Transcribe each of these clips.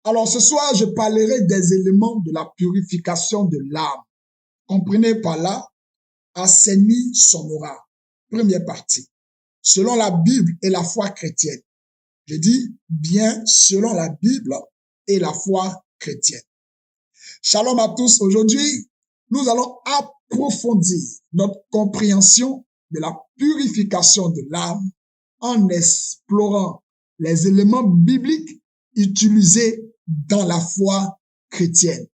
Alors ce soir, je parlerai des éléments de la purification de l'âme. Comprenez par là, assainir son aura. Première partie. Selon la Bible et la foi chrétienne. Je dis bien selon la Bible et la foi chrétienne. Shalom à tous. Aujourd'hui, nous allons approfondir notre compréhension de la purification de l'âme en explorant les éléments bibliques utilisés dans la foi chrétienne.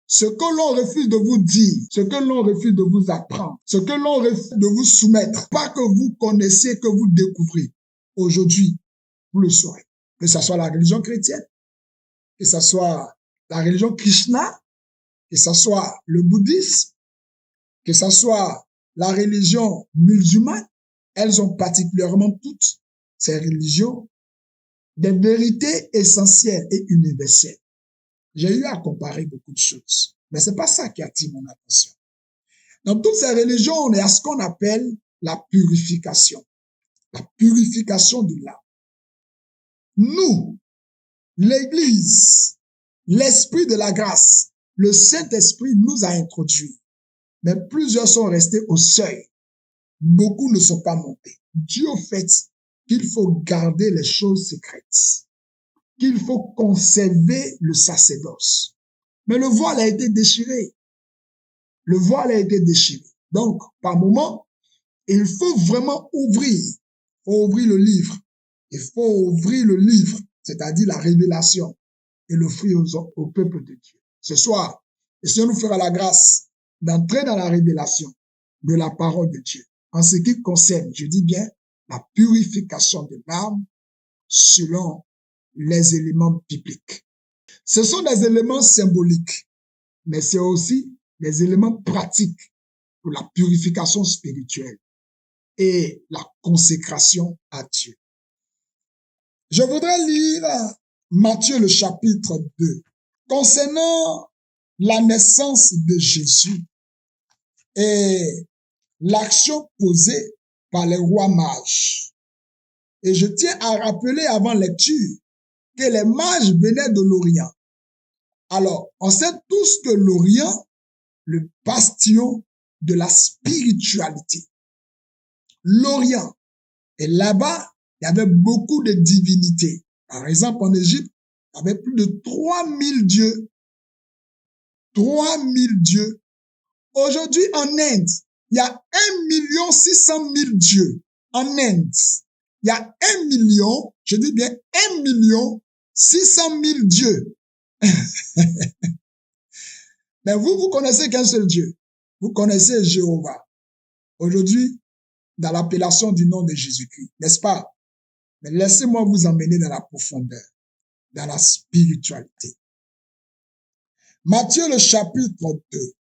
Ce que l'on refuse de vous dire, ce que l'on refuse de vous apprendre, ce que l'on refuse de vous soumettre, pas que vous connaissiez, que vous découvrez. Aujourd'hui, vous le saurez. Que ce soit la religion chrétienne, que ce soit la religion Krishna, que ce soit le bouddhisme, que ce soit la religion musulmane, elles ont particulièrement toutes ces religions des vérités essentielles et universelles. J'ai eu à comparer beaucoup de choses, mais c'est pas ça qui attire mon attention. Dans toutes ces religions, on est à ce qu'on appelle la purification de l'âme. Nous, l'Église, l'Esprit de la grâce, le Saint-Esprit nous a introduits, mais plusieurs sont restés au seuil. Beaucoup ne sont pas montés. Dieu fait qu'il faut garder les choses secrètes, qu'il faut conserver le sacerdoce. Mais le voile a été déchiré. Le voile a été déchiré. Donc, par moment, il faut vraiment ouvrir. Il faut ouvrir le livre. Il faut ouvrir le livre, c'est-à-dire la révélation, et l'offrir au peuple de Dieu. Ce soir, le Seigneur nous fera la grâce d'entrer dans la révélation de la parole de Dieu. En ce qui concerne, je dis bien, la purification de l'âme selon les éléments bibliques. Ce sont des éléments symboliques, mais c'est aussi des éléments pratiques pour la purification spirituelle et la consécration à Dieu. Je voudrais lire Matthieu le chapitre 2. Concernant la naissance de Jésus et l'action posée par les rois mages. Et je tiens à rappeler avant lecture que les mages venaient de l'Orient. Alors, on sait tous que l'Orient, le bastion de la spiritualité. L'Orient. Et là-bas, il y avait beaucoup de divinités. Par exemple, en Égypte, il y avait plus de 3000 dieux. 3000 dieux. Aujourd'hui, en Inde, il y a 1 600 000 dieux. En Inde, il y a 1 million, je dis bien 1 600 000 dieux. Mais vous connaissez qu'un seul Dieu. Vous connaissez Jéhovah. Aujourd'hui, dans l'appellation du nom de Jésus-Christ, n'est-ce pas? Mais laissez-moi vous emmener dans la profondeur, dans la spiritualité. Matthieu le chapitre 2.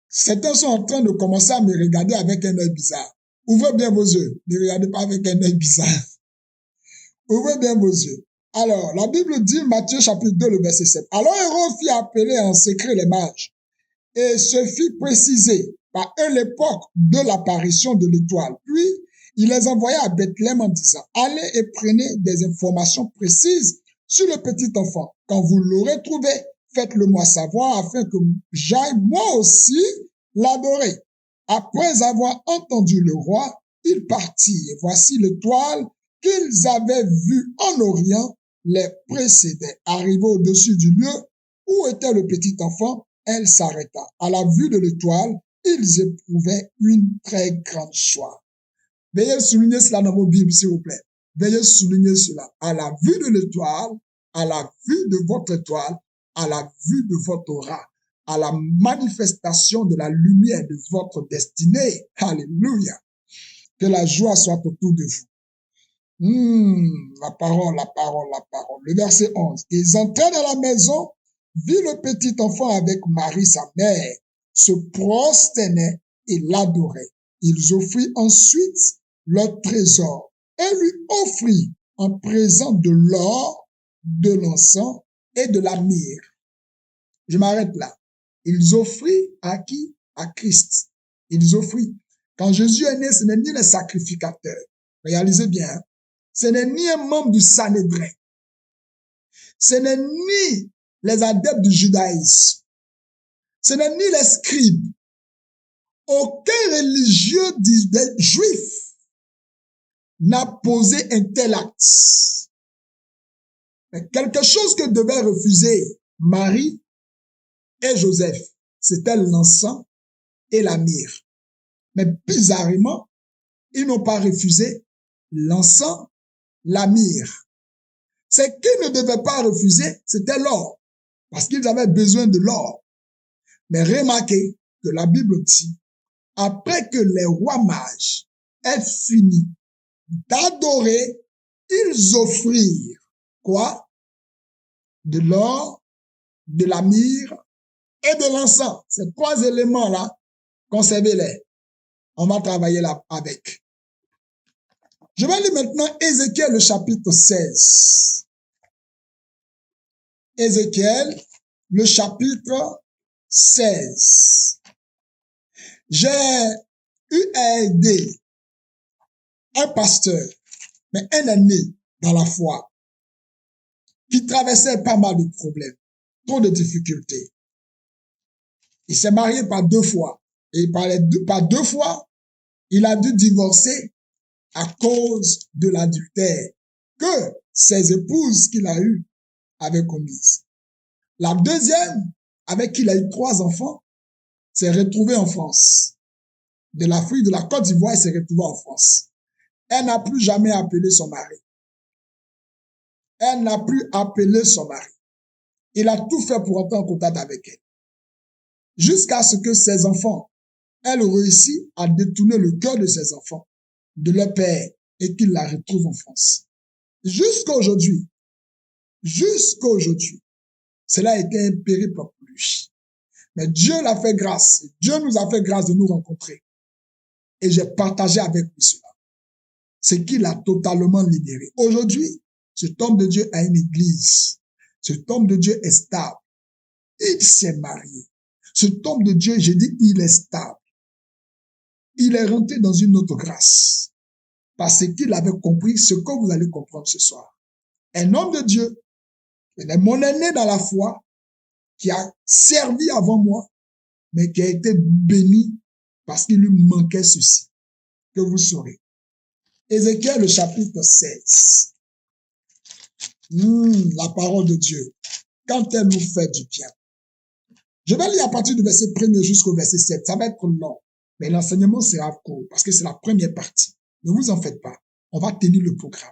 Certains sont en train de commencer à me regarder avec un œil bizarre. Ouvrez bien vos yeux. Ne regardez pas avec un œil bizarre. Ouvrez bien vos yeux. Alors, la Bible dit, Matthieu chapitre 2, le verset 7. Alors Hérode fit appeler en secret les mages et se fit préciser par eux l'époque de l'apparition de l'étoile. Puis, il les envoya à Bethléem en disant, allez et prenez des informations précises sur le petit enfant. Quand vous l'aurez trouvé, faites-le moi savoir afin que j'aille moi aussi l'adorer. Après avoir entendu le roi, il partit et voici l'étoile qu'ils avaient vue en Orient les précédait. Arrivée au-dessus du lieu où était le petit enfant, elle s'arrêta. À la vue de l'étoile, ils éprouvaient une très grande joie. Veuillez souligner cela dans vos Bibles, s'il vous plaît. Veuillez souligner cela. À la vue de l'étoile, à la vue de votre étoile, à la vue de votre aura, à la manifestation de la lumière de votre destinée. Alléluia. Que la joie soit autour de vous. La parole. Le verset 11. Ils entrèrent dans la maison, virent le petit enfant avec Marie, sa mère, se prosternaient et l'adoraient. Ils offrirent ensuite leur trésor et lui offrirent en présent de l'or, de l'encens et de la myrrhe. Je m'arrête là. Ils offrirent à qui? À Christ. Ils offrirent. Quand Jésus est né, ce n'est ni les sacrificateurs. Réalisez bien, ce n'est ni un membre du Sanhédrin. Ce n'est ni les adeptes du judaïsme, ce n'est ni les scribes. Aucun religieux juif n'a posé un tel acte. Mais quelque chose que devaient refuser Marie et Joseph, c'était l'encens et la myrrhe. Mais bizarrement, ils n'ont pas refusé l'encens, la myrrhe. Ce qu'ils ne devaient pas refuser, c'était l'or, parce qu'ils avaient besoin de l'or. Mais remarquez que la Bible dit, après que les rois mages aient fini d'adorer, ils offrirent quoi? De l'or, de la myrrhe et de l'encens. Ces trois éléments-là, conservez-les. On va travailler là avec. Je vais lire maintenant Ézéchiel, le chapitre 16. Ézéchiel, le chapitre 16. J'ai eu à aider un pasteur, mais un aîné dans la foi, qui traversait pas mal de problèmes, trop de difficultés. Il s'est marié par 2 fois. Et par deux fois, il a dû divorcer à cause de l'adultère que ses épouses qu'il a eues avaient commises. La deuxième, avec qui il a eu 3 enfants, s'est retrouvée en France. De l'Afrique, de la Côte d'Ivoire, elle s'est retrouvée en France. Elle n'a plus jamais appelé son mari. Elle n'a plus appelé son mari. Il a tout fait pour entrer en contact avec elle. Jusqu'à ce que ses enfants, elle réussit à détourner le cœur de ses enfants, de leur père, et qu'il la retrouve en France. Jusqu'à aujourd'hui, cela a été un périple pour lui. Mais Dieu l'a fait grâce. Dieu nous a fait grâce de nous rencontrer. Et j'ai partagé avec lui cela. C'est qu'il a totalement libéré. Aujourd'hui, cet homme de Dieu a une église. Cet homme de Dieu est stable. Il s'est marié. Cet homme de Dieu, j'ai dit, il est stable. Il est rentré dans une autre grâce. Parce qu'il avait compris ce que vous allez comprendre ce soir. Un homme de Dieu, il est mon aîné dans la foi, qui a servi avant moi, mais qui a été béni parce qu'il lui manquait ceci, que vous saurez. Ézéchiel, le chapitre 16. La parole de Dieu, quand elle nous fait du bien. Je vais lire à partir du verset 1er jusqu'au verset 7. Ça va être long, mais l'enseignement sera court parce que c'est la première partie. Ne vous en faites pas. On va tenir le programme.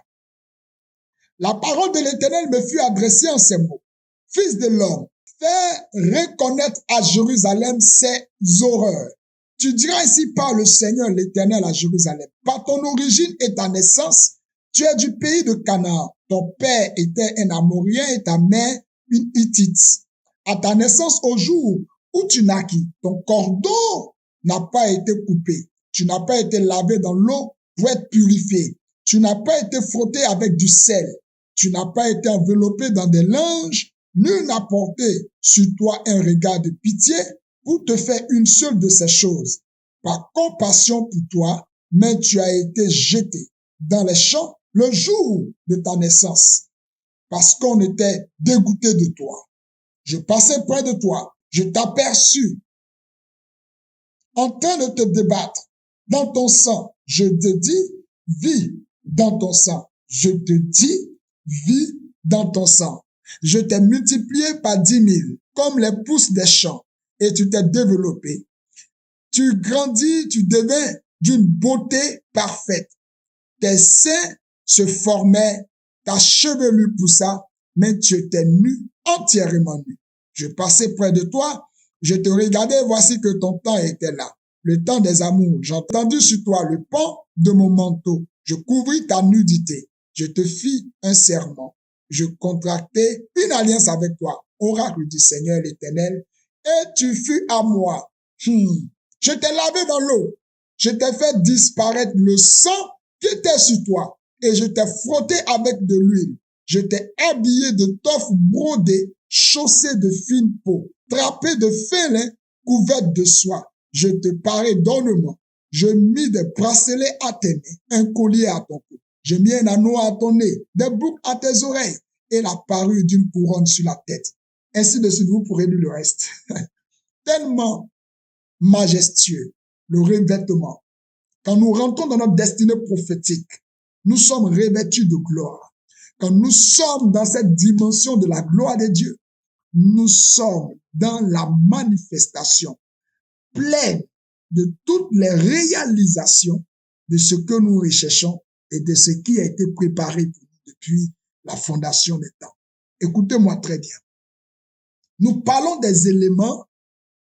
La parole de l'Éternel me fut adressée en ces mots. Fils de l'homme, fais reconnaître à Jérusalem ses horreurs. Tu diras ainsi par le Seigneur l'Éternel à Jérusalem. Par ton origine et ta naissance, tu es du pays de Canaan. Ton père était un Amorien et ta mère une Hittite. À ta naissance, au jour où tu naquis, ton cordon n'a pas été coupé. Tu n'as pas été lavé dans l'eau pour être purifié. Tu n'as pas été frotté avec du sel. Tu n'as pas été enveloppé dans des linges. Nul n'a porté sur toi un regard de pitié pour te faire une seule de ces choses. Par compassion pour toi, mais tu as été jeté dans les champs le jour de ta naissance, parce qu'on était dégoûté de toi. Je passais près de toi, je t'aperçus en train de te débattre dans ton sang. Je te dis, vis dans ton sang. Je te dis, vis dans ton sang. Je t'ai multiplié par 10 000, comme les pousses des champs, et tu t'es développé. Tu grandis, tu devins d'une beauté parfaite. Tes seins se formaient, ta chevelure poussa, mais tu étais nu, entièrement nu. Je passais près de toi, je te regardais, voici que ton temps était là, le temps des amours. J'ai entendu sur toi le pan de mon manteau. Je couvris ta nudité. Je te fis un serment. Je contractai une alliance avec toi, oracle du Seigneur l'Éternel, et tu fus à moi. Je t'ai lavé dans l'eau. Je t'ai fait disparaître le sang qui était sur toi, et je t'ai frotté avec de l'huile. Je t'ai habillé de toffe brodée, chaussée de fine peau, drapée de fin lin, couverte de soie. Je te parai d'ornements. Je mis des bracelets à tes mains, un collier à ton cou. J'ai mis un anneau à ton nez, des boucles à tes oreilles. et la parure d'une couronne sur la tête. Ainsi de suite, vous pourrez lire le reste. Tellement majestueux, le revêtement. Quand nous rentrons dans notre destinée prophétique, nous sommes revêtus de gloire. Quand nous sommes dans cette dimension de la gloire de Dieu, nous sommes dans la manifestation pleine de toutes les réalisations de ce que nous recherchons et de ce qui a été préparé pour nous depuis la fondation des temps. Écoutez-moi très bien. Nous parlons des éléments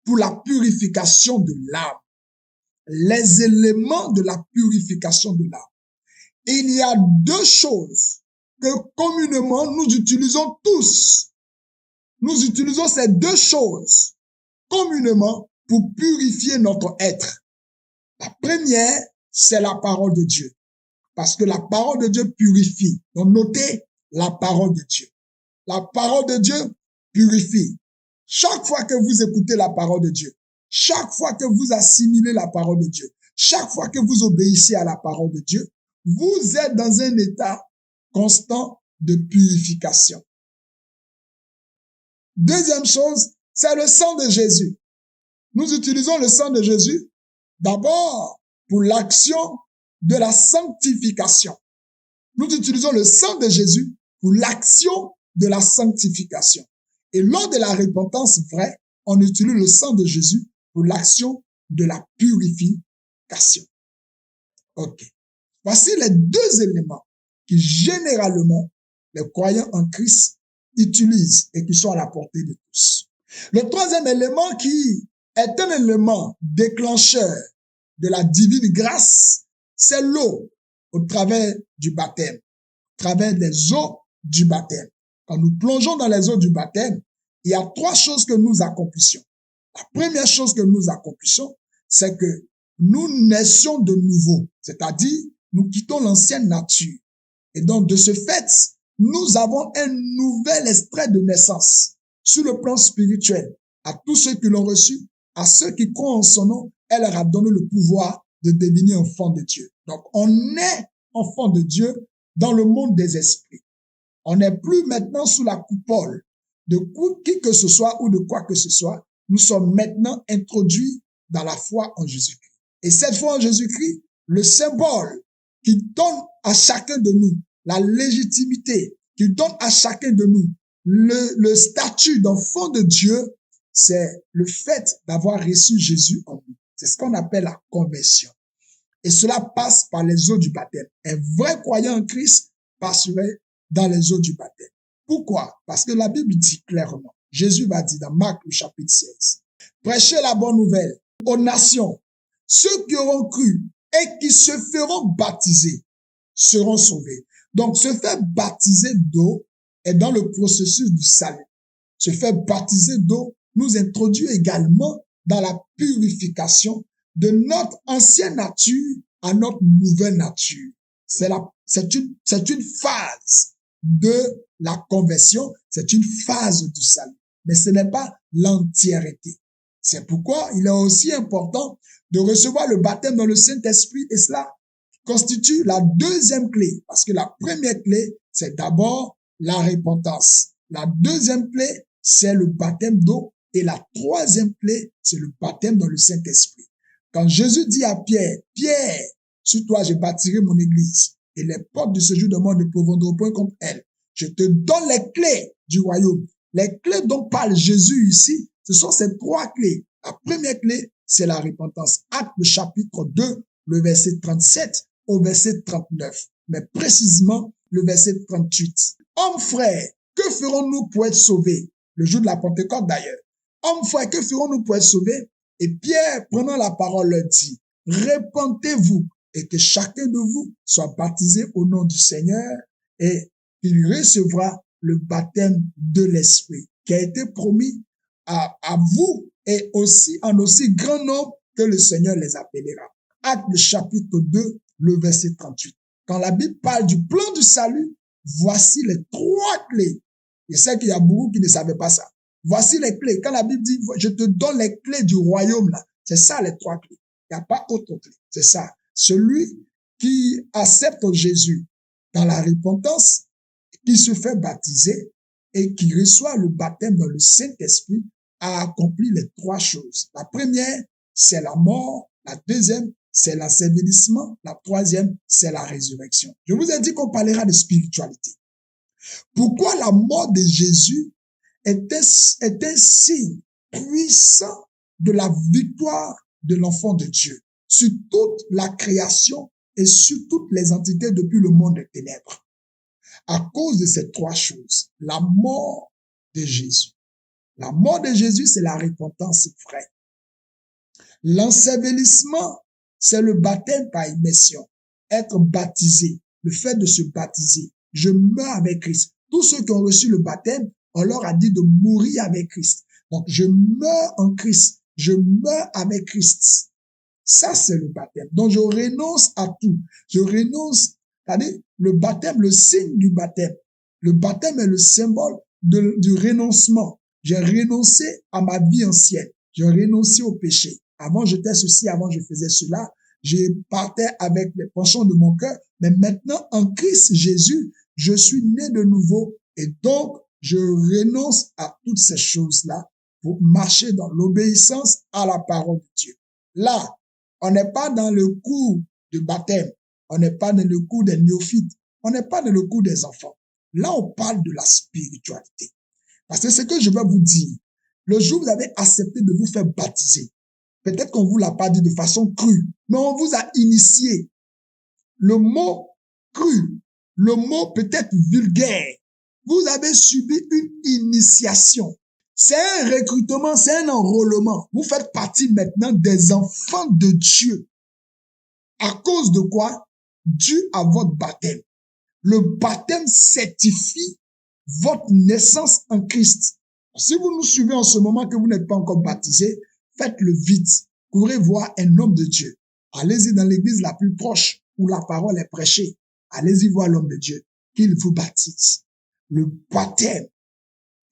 pour la purification de l'âme. Les éléments de la purification de l'âme. Il y a deux choses que communément nous utilisons tous. Nous utilisons ces deux choses communément pour purifier notre être. La première, c'est la parole de Dieu. Parce que la parole de Dieu purifie. Donc notez la parole de Dieu. La parole de Dieu purifie. Chaque fois que vous écoutez la parole de Dieu, chaque fois que vous assimilez la parole de Dieu, chaque fois que vous obéissez à la parole de Dieu, vous êtes dans un état constant de purification. Deuxième chose, c'est le sang de Jésus. Nous utilisons le sang de Jésus d'abord pour l'action de la sanctification. Nous utilisons le sang de Jésus pour l'action de la sanctification. Et lors de la repentance vraie, on utilise le sang de Jésus pour l'action de la purification. Ok. Voici les deux éléments qui généralement les croyants en Christ utilisent et qui sont à la portée de tous. Le troisième élément qui est un élément déclencheur de la divine grâce, c'est l'eau au travers du baptême, au travers des eaux du baptême. Quand nous plongeons dans les eaux du baptême, il y a trois choses que nous accomplissons. La première chose que nous accomplissons, c'est que nous naissions de nouveau, c'est-à-dire nous quittons l'ancienne nature. Et donc, de ce fait, nous avons un nouvel extrait de naissance sur le plan spirituel. À tous ceux qui l'ont reçu, à ceux qui croient en son nom, elle leur a donné le pouvoir de devenir enfants de Dieu. Donc, on est enfants de Dieu dans le monde des esprits. On n'est plus maintenant sous la coupole de qui que ce soit ou de quoi que ce soit. Nous sommes maintenant introduits dans la foi en Jésus-Christ. Et cette foi en Jésus-Christ, le symbole qui donne à chacun de nous la légitimité, qui donne à chacun de nous le statut d'enfant de Dieu, c'est le fait d'avoir reçu Jésus en nous. C'est ce qu'on appelle la conversion. Et cela passe par les eaux du baptême. Un vrai croyant en Christ passerait dans les eaux du baptême. Pourquoi? Parce que la Bible dit clairement, Jésus va dire dans Marc le chapitre 16, prêchez la bonne nouvelle aux nations. Ceux qui auront cru et qui se feront baptiser seront sauvés. Donc, se faire baptiser d'eau est dans le processus du salut. Se faire baptiser d'eau nous introduit également dans la purification de notre ancienne nature à notre nouvelle nature. C'est une phase de la conversion, c'est une phase du salut. Mais ce n'est pas l'entièreté. C'est pourquoi il est aussi important de recevoir le baptême dans le Saint-Esprit et cela constitue la deuxième clé. Parce que la première clé, c'est d'abord la repentance. La deuxième clé, c'est le baptême d'eau. Et la troisième clé, c'est le baptême dans le Saint-Esprit. Quand Jésus dit à Pierre, Pierre, sur toi je bâtirai mon église et les portes de ce jour de mort ne prévaudront point contre elle. Je te donne les clés du royaume. Les clés dont parle Jésus ici, ce sont ces trois clés. La première clé, c'est la repentance. Acte le chapitre 2, le verset 37 au verset 39. Mais précisément, le verset 38. Hommes frères, que ferons-nous pour être sauvés? Le jour de la Pentecôte d'ailleurs. Hommes frères, que ferons-nous pour être sauvés? Et Pierre, prenant la parole, leur dit, repentez-vous et que chacun de vous soit baptisé au nom du Seigneur et il recevra le baptême de l'Esprit qui a été promis à vous et aussi en aussi grand nombre que le Seigneur les appellera. Acte chapitre 2, le verset 38. Quand la Bible parle du plan du salut, voici les trois clés. Je sais qu'il y a beaucoup qui ne savaient pas ça. Voici les clés. Quand la Bible dit, je te donne les clés du royaume, là, c'est ça les trois clés. Il n'y a pas autre clé. C'est ça. Celui qui accepte Jésus dans la repentance, qui se fait baptiser et qui reçoit le baptême dans le Saint-Esprit a accompli les trois choses. La première, c'est la mort. La deuxième, c'est l'ensevelissement. La troisième, c'est la résurrection. Je vous ai dit qu'on parlera de spiritualité. Pourquoi la mort de Jésus est un signe puissant de la victoire de l'enfant de Dieu sur toute la création et sur toutes les entités depuis le monde des ténèbres. À cause de ces trois choses, la mort de Jésus. La mort de Jésus, c'est la repentance vraie. L'ensevelissement, c'est le baptême par immersion. Être baptisé, le fait de se baptiser. Je meurs avec Christ. Tous ceux qui ont reçu le baptême, on leur a dit de mourir avec Christ. Donc, je meurs en Christ. Je meurs avec Christ. Ça, c'est le baptême. Donc, je renonce à tout. Je renonce, c'est-à-dire le baptême, le signe du baptême. Le baptême est le symbole du renoncement. J'ai renoncé à ma vie ancienne. J'ai renoncé au péché. Avant, j'étais ceci, avant, je faisais cela. Je partais avec les penchants de mon cœur. Mais maintenant, en Christ Jésus, je suis né de nouveau. Et donc, je renonce à toutes ces choses-là pour marcher dans l'obéissance à la parole de Dieu. Là, on n'est pas dans le cours de baptême. On n'est pas dans le cours des néophytes. On n'est pas dans le cours des enfants. Là, on parle de la spiritualité. Parce que ce que je vais vous dire, le jour où vous avez accepté de vous faire baptiser, peut-être qu'on vous l'a pas dit de façon crue, mais on vous a initié. Le mot cru, le mot peut-être vulgaire, vous avez subi une initiation. C'est un recrutement, c'est un enrôlement. Vous faites partie maintenant des enfants de Dieu. À cause de quoi? Dû à votre baptême. Le baptême certifie votre naissance en Christ. Si vous nous suivez en ce moment que vous n'êtes pas encore baptisé, faites-le vite. Courez voir un homme de Dieu. Allez-y dans l'église la plus proche où la parole est prêchée. Allez-y voir l'homme de Dieu, qu'il vous baptise. Le baptême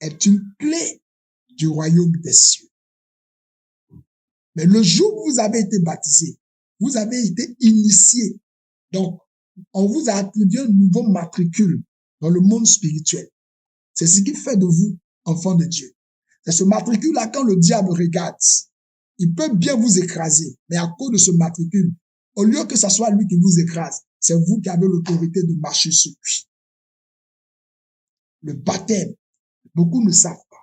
est une clé du royaume des cieux. Mais le jour où vous avez été baptisé, vous avez été initié. Donc, on vous a attribué un nouveau matricule dans le monde spirituel. C'est ce qui fait de vous enfant de Dieu. C'est ce matricule-là, quand le diable regarde, il peut bien vous écraser, mais à cause de ce matricule, au lieu que ce soit lui qui vous écrase, c'est vous qui avez l'autorité de marcher sur lui. Le baptême, beaucoup ne savent pas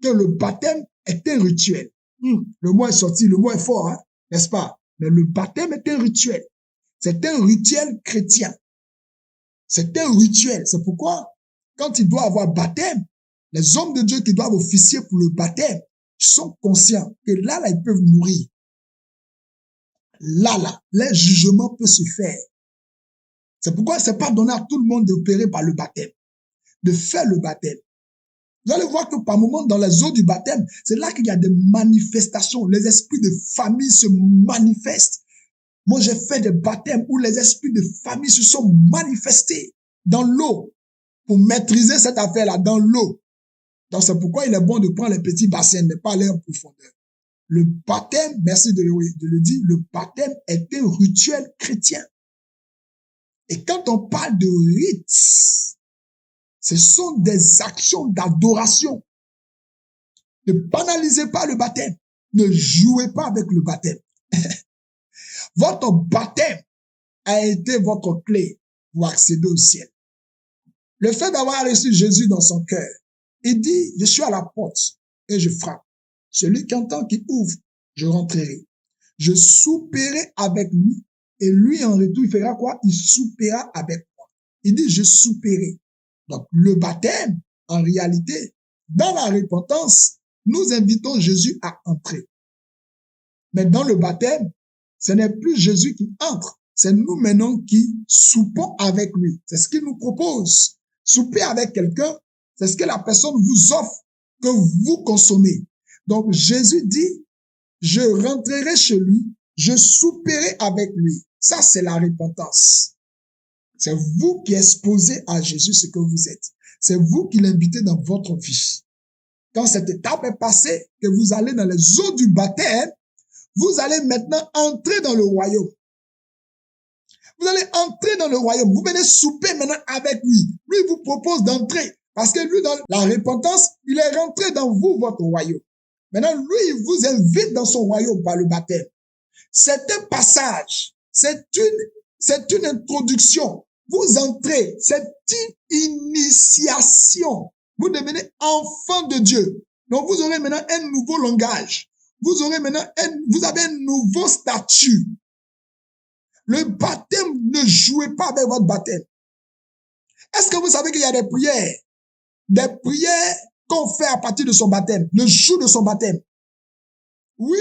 que le baptême est un rituel. Le mot est sorti, le mot est fort, hein, n'est-ce pas? Mais le baptême est un rituel. C'est un rituel chrétien. C'est un rituel. C'est pourquoi, quand il doit avoir baptême, les hommes de Dieu qui doivent officier pour le baptême sont conscients que là, ils peuvent mourir. Là, les jugements peuvent se faire. C'est pourquoi c'est pas donné à tout le monde d'opérer par le baptême, de faire le baptême. Vous allez voir que par moments, dans les eaux du baptême, c'est là qu'il y a des manifestations. Les esprits de famille se manifestent. Moi, j'ai fait des baptêmes où les esprits de famille se sont manifestés dans l'eau pour maîtriser cette affaire-là, dans l'eau. Donc, c'est pourquoi il est bon de prendre les petits bassins, ne pas aller en profondeur. Le baptême, merci de le dire, le baptême est un rituel chrétien. Et quand on parle de rites, ce sont des actions d'adoration. Ne banalisez pas le baptême. Ne jouez pas avec le baptême. Votre baptême a été votre clé pour accéder au ciel. Le fait d'avoir reçu Jésus dans son cœur, il dit, je suis à la porte et je frappe. Celui qui entend, qui ouvre, je rentrerai. Je souperai avec lui et lui en retour, il fera quoi? Il soupera avec moi. Il dit, je souperai. Donc, le baptême, en réalité, dans la repentance, nous invitons Jésus à entrer. Mais dans le baptême, ce n'est plus Jésus qui entre, c'est nous maintenant qui soupons avec lui. C'est ce qu'il nous propose. Souper avec quelqu'un, c'est ce que la personne vous offre, que vous consommez. Donc, Jésus dit, je rentrerai chez lui, je souperai avec lui. Ça, c'est la repentance. C'est vous qui exposez à Jésus ce que vous êtes. C'est vous qui l'invitez dans votre vie. Quand cette étape est passée, que vous allez dans les eaux du baptême, vous allez maintenant entrer dans le royaume. Vous allez entrer dans le royaume. Vous venez souper maintenant avec lui. Lui vous propose d'entrer. Parce que lui, dans la repentance, il est rentré dans vous, votre royaume. Maintenant, lui, il vous invite dans son royaume par le baptême. C'est un passage. C'est une introduction. Vous entrez. C'est une initiation. Vous devenez enfant de Dieu. Donc, vous aurez maintenant un nouveau langage. Vous aurez maintenant vous avez un nouveau statut. Le baptême, ne jouez pas avec votre baptême. Est-ce que vous savez qu'il y a des prières qu'on fait à partir de son baptême, le jour de son baptême? Oui,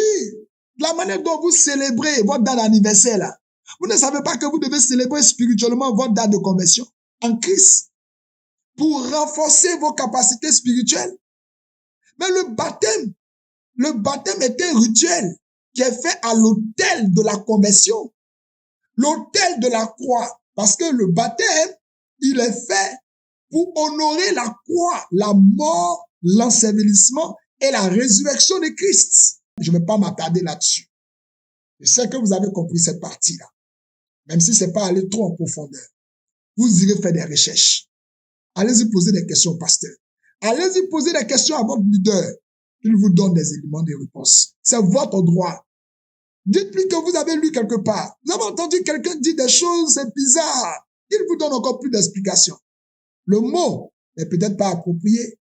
la manière dont vous célébrez votre date d'anniversaire là. Vous ne savez pas que vous devez célébrer spirituellement votre date de conversion en Christ pour renforcer vos capacités spirituelles. Mais le baptême est un rituel qui est fait à l'autel de la conversion, l'autel de la croix, parce que le baptême, il est fait pour honorer la croix, la mort, l'ensevelissement et la résurrection de Christ. Je ne vais pas m'attarder là-dessus. Je sais que vous avez compris cette partie-là, même si c'est pas aller trop en profondeur. Vous irez faire des recherches. Allez-y poser des questions au pasteur. Allez-y poser des questions à votre leader. Il vous donne des éléments de réponse. C'est votre droit. Dites-lui que vous avez lu quelque part. Vous avez entendu quelqu'un dire des choses, c'est bizarre. Il vous donne encore plus d'explications. Le mot n'est peut-être pas approprié.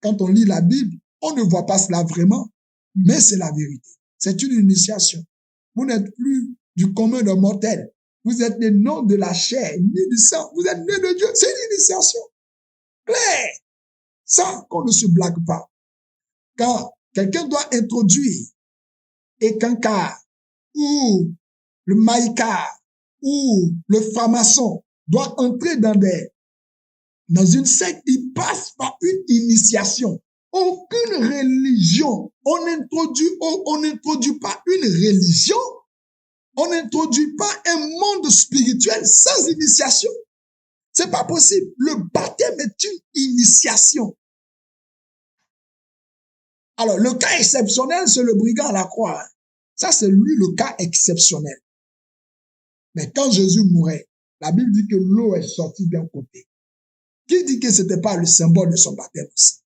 Quand on lit la Bible, on ne voit pas cela vraiment, mais c'est la vérité. C'est une initiation. Vous n'êtes plus du commun d'un mortel. Vous êtes né non de la chair, ni du sang. Vous êtes né de Dieu. C'est une initiation. Claire. Ça, qu'on ne se blague pas. Quand quelqu'un doit introduire Ekankar ou le Maïka ou le franc-maçon doit entrer dans une secte, il passe par une initiation. Aucune religion, on n'introduit pas une religion, on n'introduit pas un monde spirituel sans initiation. C'est pas possible. Le baptême est une initiation. Alors, le cas exceptionnel, c'est le brigand à la croix. Ça, c'est lui le cas exceptionnel. Mais quand Jésus mourait, la Bible dit que l'eau est sortie d'un côté. Qui dit que c'était pas le symbole de son baptême aussi?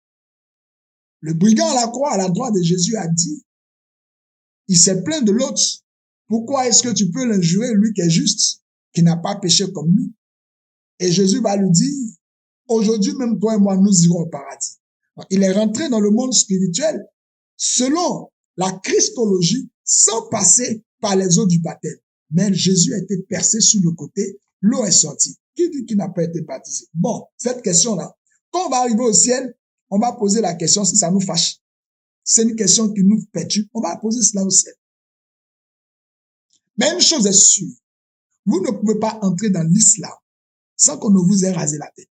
Le brigand à la croix, à la droite de Jésus, a dit, il s'est plaint de l'autre. Pourquoi est-ce que tu peux l'injurer, lui qui est juste, qui n'a pas péché comme nous? Et Jésus va lui dire, aujourd'hui même toi et moi, nous irons au paradis. Il est rentré dans le monde spirituel selon la christologie sans passer par les eaux du baptême. Mais Jésus a été percé sur le côté, l'eau est sortie. Qui dit qu'il n'a pas été baptisé? Bon, cette question-là, quand on va arriver au ciel, on va poser la question si ça nous fâche. C'est une question qui nous perturbe. On va poser cela au ciel. Mais une chose est sûre, vous ne pouvez pas entrer dans l'islam sans qu'on ne vous ait rasé la tête.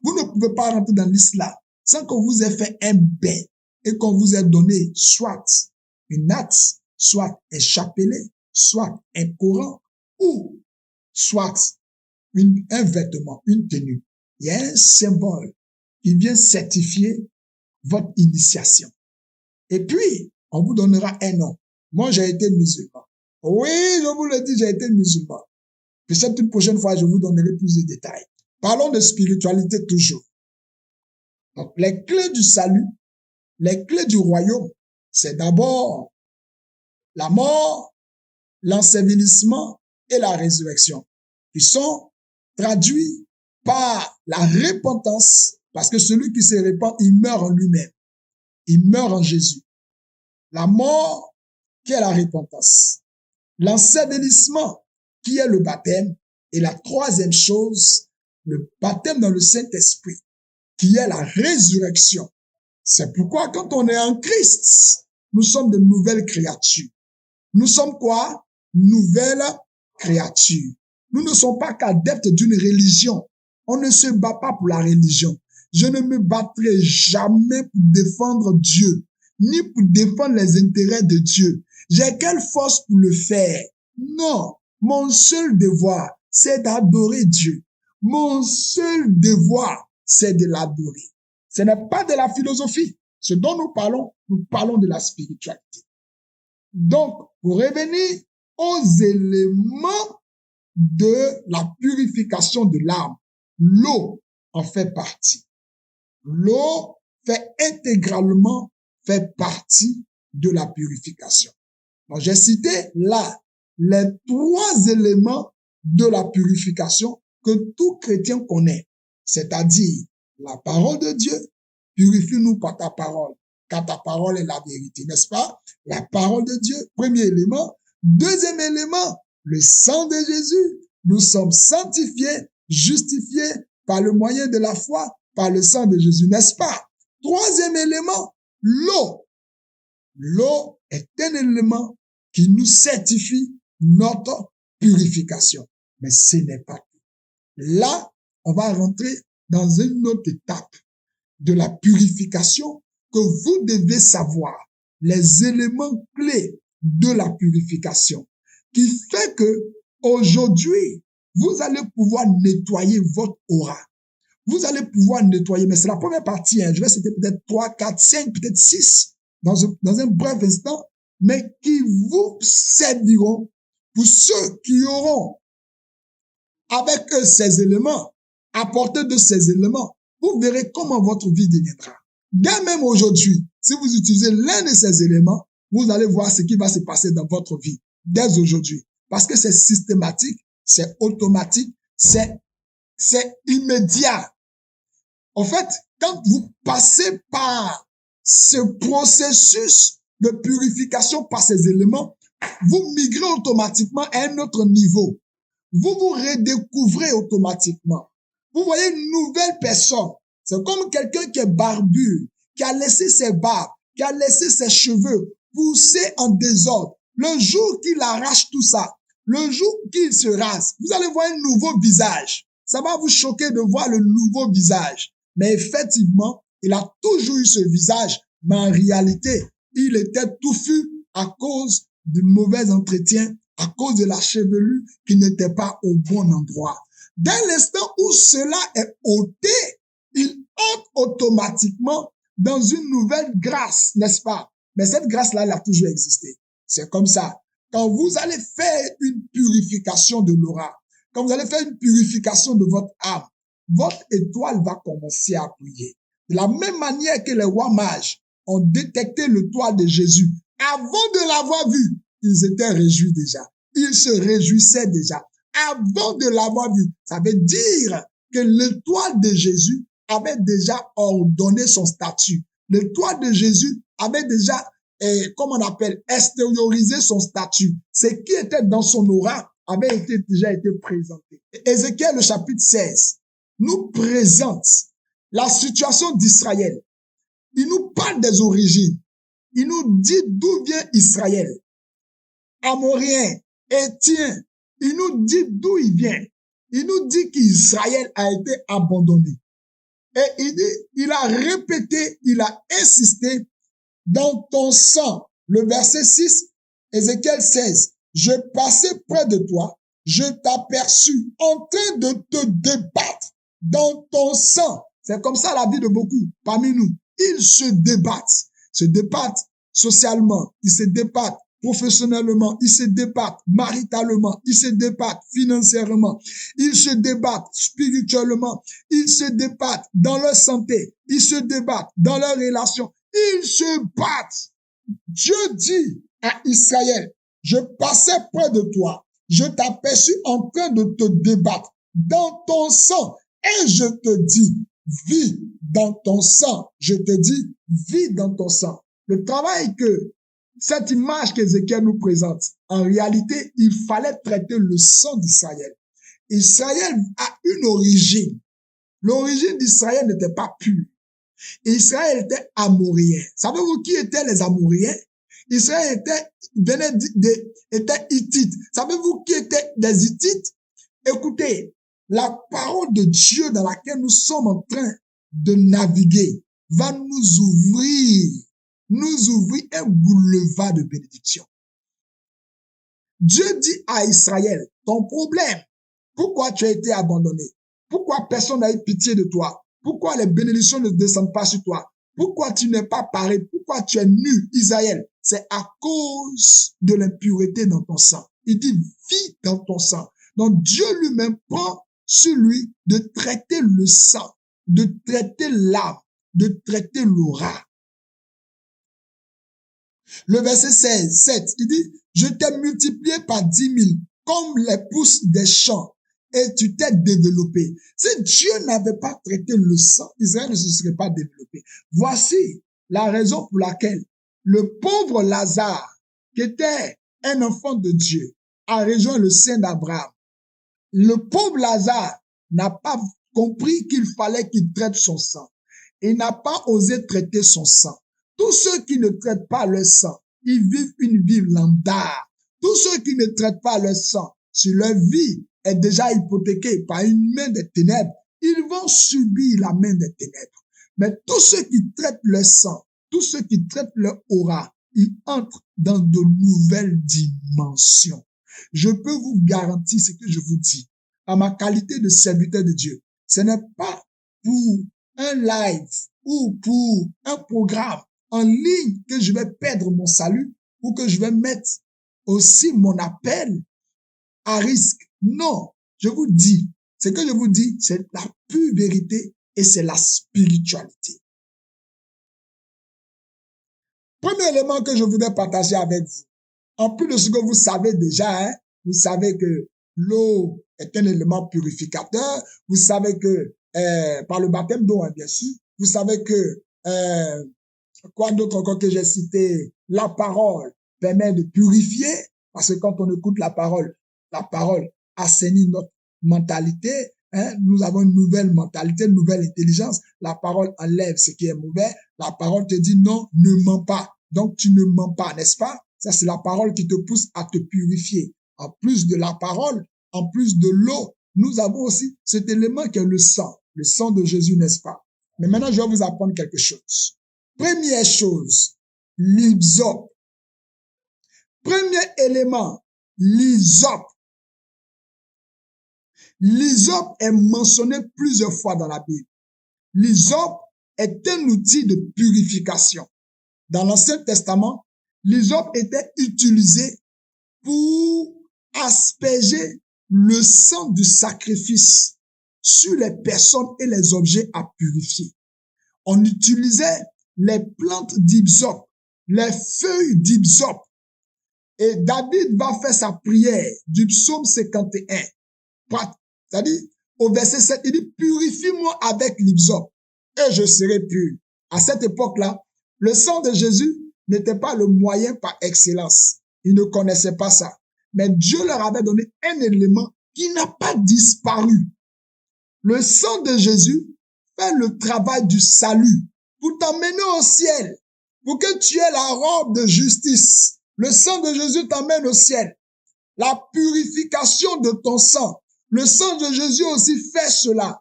Vous ne pouvez pas rentrer dans l'islam sans qu'on vous ait fait un bain et qu'on vous ait donné soit une natte, soit un chapelet, soit un Coran, ou soit un vêtement, une tenue. Il y a un symbole qui vient certifier votre initiation. Et puis, on vous donnera un nom. Moi, j'ai été musulman. Oui, je vous le dis, j'ai été musulman. Peut-être une prochaine fois, je vous donnerai plus de détails. Parlons de spiritualité toujours. Donc, les clés du salut, les clés du royaume, c'est d'abord la mort, l'ensevelissement et la résurrection, qui sont traduits par la repentance, parce que celui qui se repent, il meurt en lui-même. Il meurt en Jésus. La mort, qui est la repentance. L'ensevelissement, qui est le baptême. Et la troisième chose, le baptême dans le Saint-Esprit, qui est la résurrection. C'est pourquoi quand on est en Christ, nous sommes de nouvelles créatures. Nous sommes quoi? Nouvelles créatures. Nous ne sommes pas qu'adeptes d'une religion. On ne se bat pas pour la religion. Je ne me battrai jamais pour défendre Dieu, ni pour défendre les intérêts de Dieu. J'ai quelle force pour le faire? Non, mon seul devoir, c'est d'adorer Dieu. Mon seul devoir, c'est de l'adorer. Ce n'est pas de la philosophie. Ce dont nous parlons de la spiritualité. Donc, pour revenir aux éléments de la purification de l'âme. L'eau en fait partie. L'eau fait intégralement fait partie de la purification. Donc, j'ai cité là les 3 éléments de la purification que tout chrétien connaît, c'est-à-dire la parole de Dieu. Purifie-nous par ta parole, car ta parole est la vérité, n'est-ce pas? La parole de Dieu, premier élément. Deuxième élément, le sang de Jésus. Nous sommes sanctifiés, justifiés par le moyen de la foi, par le sang de Jésus, n'est-ce pas? Troisième élément, l'eau. L'eau est un élément qui nous certifie notre purification. Mais ce n'est pas tout. Là, on va rentrer dans une autre étape de la purification que vous devez savoir, les éléments clés de la purification, qui fait que aujourd'hui, vous allez pouvoir nettoyer votre aura. Vous allez pouvoir nettoyer, mais c'est la première partie, je vais citer peut-être 3, 4, 5, peut-être 6 dans un bref instant, mais qui vous serviront pour ceux qui auront avec eux ces éléments, apporter de ces éléments. Vous verrez comment votre vie deviendra. Dès même aujourd'hui, si vous utilisez l'un de ces éléments, vous allez voir ce qui va se passer dans votre vie dès aujourd'hui. Parce que c'est systématique, c'est automatique, c'est immédiat. En fait, quand vous passez par ce processus de purification par ces éléments, vous migrez automatiquement à un autre niveau. Vous vous redécouvrez automatiquement. Vous voyez une nouvelle personne. C'est comme quelqu'un qui est barbu, qui a laissé ses barbes, qui a laissé ses cheveux pousser en désordre. Le jour qu'il arrache tout ça, le jour qu'il se rase, vous allez voir un nouveau visage. Ça va vous choquer de voir le nouveau visage. Mais effectivement, il a toujours eu ce visage, mais en réalité, il était touffu à cause du mauvais entretien, à cause de la chevelure qui n'était pas au bon endroit. Dès l'instant où cela est ôté, il entre automatiquement dans une nouvelle grâce, n'est-ce pas? Mais cette grâce-là, elle a toujours existé. C'est comme ça. Quand vous allez faire une purification de l'aura, quand vous allez faire une purification de votre âme, votre étoile va commencer à briller. De la même manière que les rois mages ont détecté l'étoile de Jésus, avant de l'avoir vu, ils étaient réjouis déjà. Ils se réjouissaient déjà. Avant de l'avoir vu, ça veut dire que l'étoile de Jésus avait déjà ordonné son statut. L'étoile de Jésus avait déjà, comme on appelle, extériorisé son statut. Ce qui était dans son aura avait déjà été présenté. Ézéchiel, le chapitre 16, nous présente la situation d'Israël. Il nous parle des origines. Il nous dit d'où vient Israël. Amorien, Héthien. Il nous dit d'où il vient. Il nous dit qu'Israël a été abandonné. Et il a répété, il a insisté dans ton sang. Le verset 6, Ézéchiel 16. Je passais près de toi, je t'aperçus en train de te débattre dans ton sang. C'est comme ça la vie de beaucoup parmi nous. Ils se débattent socialement, ils se débattent professionnellement, ils se débattent maritalement, ils se débattent financièrement, ils se débattent spirituellement, ils se débattent dans leur santé, ils se débattent dans leurs relations, ils se battent. Dieu dit à Israël, je passais près de toi, je t'aperçus en train de te débattre dans ton sang et je te dis, vis dans ton sang. Je te dis, vis dans ton sang. Le travail que cette image qu'Ézéchiel nous présente, en réalité, il fallait traiter le sang d'Israël. Israël a une origine. L'origine d'Israël n'était pas pure. Israël était amorien. Savez-vous qui étaient les Amoriens? Israël était hittite. Savez-vous qui étaient des Hittites? Écoutez, la parole de Dieu dans laquelle nous sommes en train de naviguer va nous ouvrir un boulevard de bénédiction. Dieu dit à Israël, ton problème, pourquoi tu as été abandonné? Pourquoi personne n'a eu pitié de toi? Pourquoi les bénédictions ne descendent pas sur toi? Pourquoi tu n'es pas paré? Pourquoi tu es nu, Israël? C'est à cause de l'impureté dans ton sang. Il dit, vis dans ton sang. Donc Dieu lui-même prend sur lui de traiter le sang, de traiter l'âme, de traiter l'aura. Le verset 16, 7, il dit, je t'ai multiplié par 10 000 comme les pousses des champs et tu t'es développé. Si Dieu n'avait pas traité le sang, Israël ne se serait pas développé. Voici la raison pour laquelle le pauvre Lazare, qui était un enfant de Dieu, a rejoint le sein d'Abraham. Le pauvre Lazare n'a pas compris qu'il fallait qu'il traite son sang. Il n'a pas osé traiter son sang. Tous ceux qui ne traitent pas leur sang, ils vivent une vie lambda. Tous ceux qui ne traitent pas leur sang, si leur vie est déjà hypothéquée par une main des ténèbres, ils vont subir la main des ténèbres. Mais tous ceux qui traitent leur sang, tous ceux qui traitent leur aura, ils entrent dans de nouvelles dimensions. Je peux vous garantir ce que je vous dis. À ma qualité de serviteur de Dieu, ce n'est pas pour un live ou pour un programme en ligne que je vais perdre mon salut ou que je vais mettre aussi mon appel à risque. Non, je vous dis, ce que je vous dis, c'est la pure vérité et c'est la spiritualité. Premier élément que je voudrais partager avec vous, en plus de ce que vous savez déjà, vous savez que l'eau est un élément purificateur, vous savez que par le baptême d'eau, bien sûr, vous savez que quoi d'autre encore que j'ai cité, la parole permet de purifier, parce que quand on écoute la parole assainit notre mentalité, nous avons une nouvelle mentalité, une nouvelle intelligence, la parole enlève ce qui est mauvais, la parole te dit non, ne mens pas, donc tu ne mens pas, n'est-ce pas? Ça, c'est la parole qui te pousse à te purifier. En plus de la parole, en plus de l'eau, nous avons aussi cet élément qui est le sang de Jésus, n'est-ce pas? Mais maintenant, je vais vous apprendre quelque chose. Première chose, l'hysope. Premier élément, l'hysope. L'hysope est mentionné plusieurs fois dans la Bible. L'hysope est un outil de purification. Dans l'Ancien Testament, l'hysope était utilisé pour asperger le sang du sacrifice sur les personnes et les objets à purifier. On utilisait les plantes d'hysope, les feuilles d'hysope. Et David va faire sa prière du psaume 51. C'est-à-dire, au verset 7, il dit, purifie-moi avec l'hysope et je serai pur. À cette époque-là, le sang de Jésus n'était pas le moyen par excellence. Ils ne connaissaient pas ça. Mais Dieu leur avait donné un élément qui n'a pas disparu. Le sang de Jésus fait le travail du salut pour t'emmener au ciel, pour que tu aies la robe de justice. Le sang de Jésus t'emmène au ciel. La purification de ton sang. Le sang de Jésus aussi fait cela.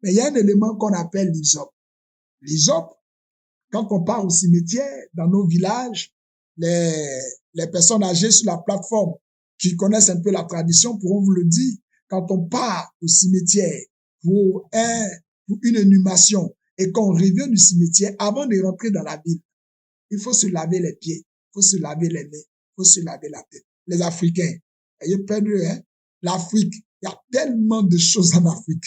Mais il y a un élément qu'on appelle l'hysope. L'hysope, quand on part au cimetière, dans nos villages, les personnes âgées sur la plateforme qui connaissent un peu la tradition pourront vous le dire. Quand on part au cimetière pour une inhumation et qu'on revient du cimetière, avant de rentrer dans la ville, il faut se laver les pieds, il faut se laver les mains, il faut se laver la tête. Les Africains, ayez peur d'eux, l'Afrique, il y a tellement de choses en Afrique.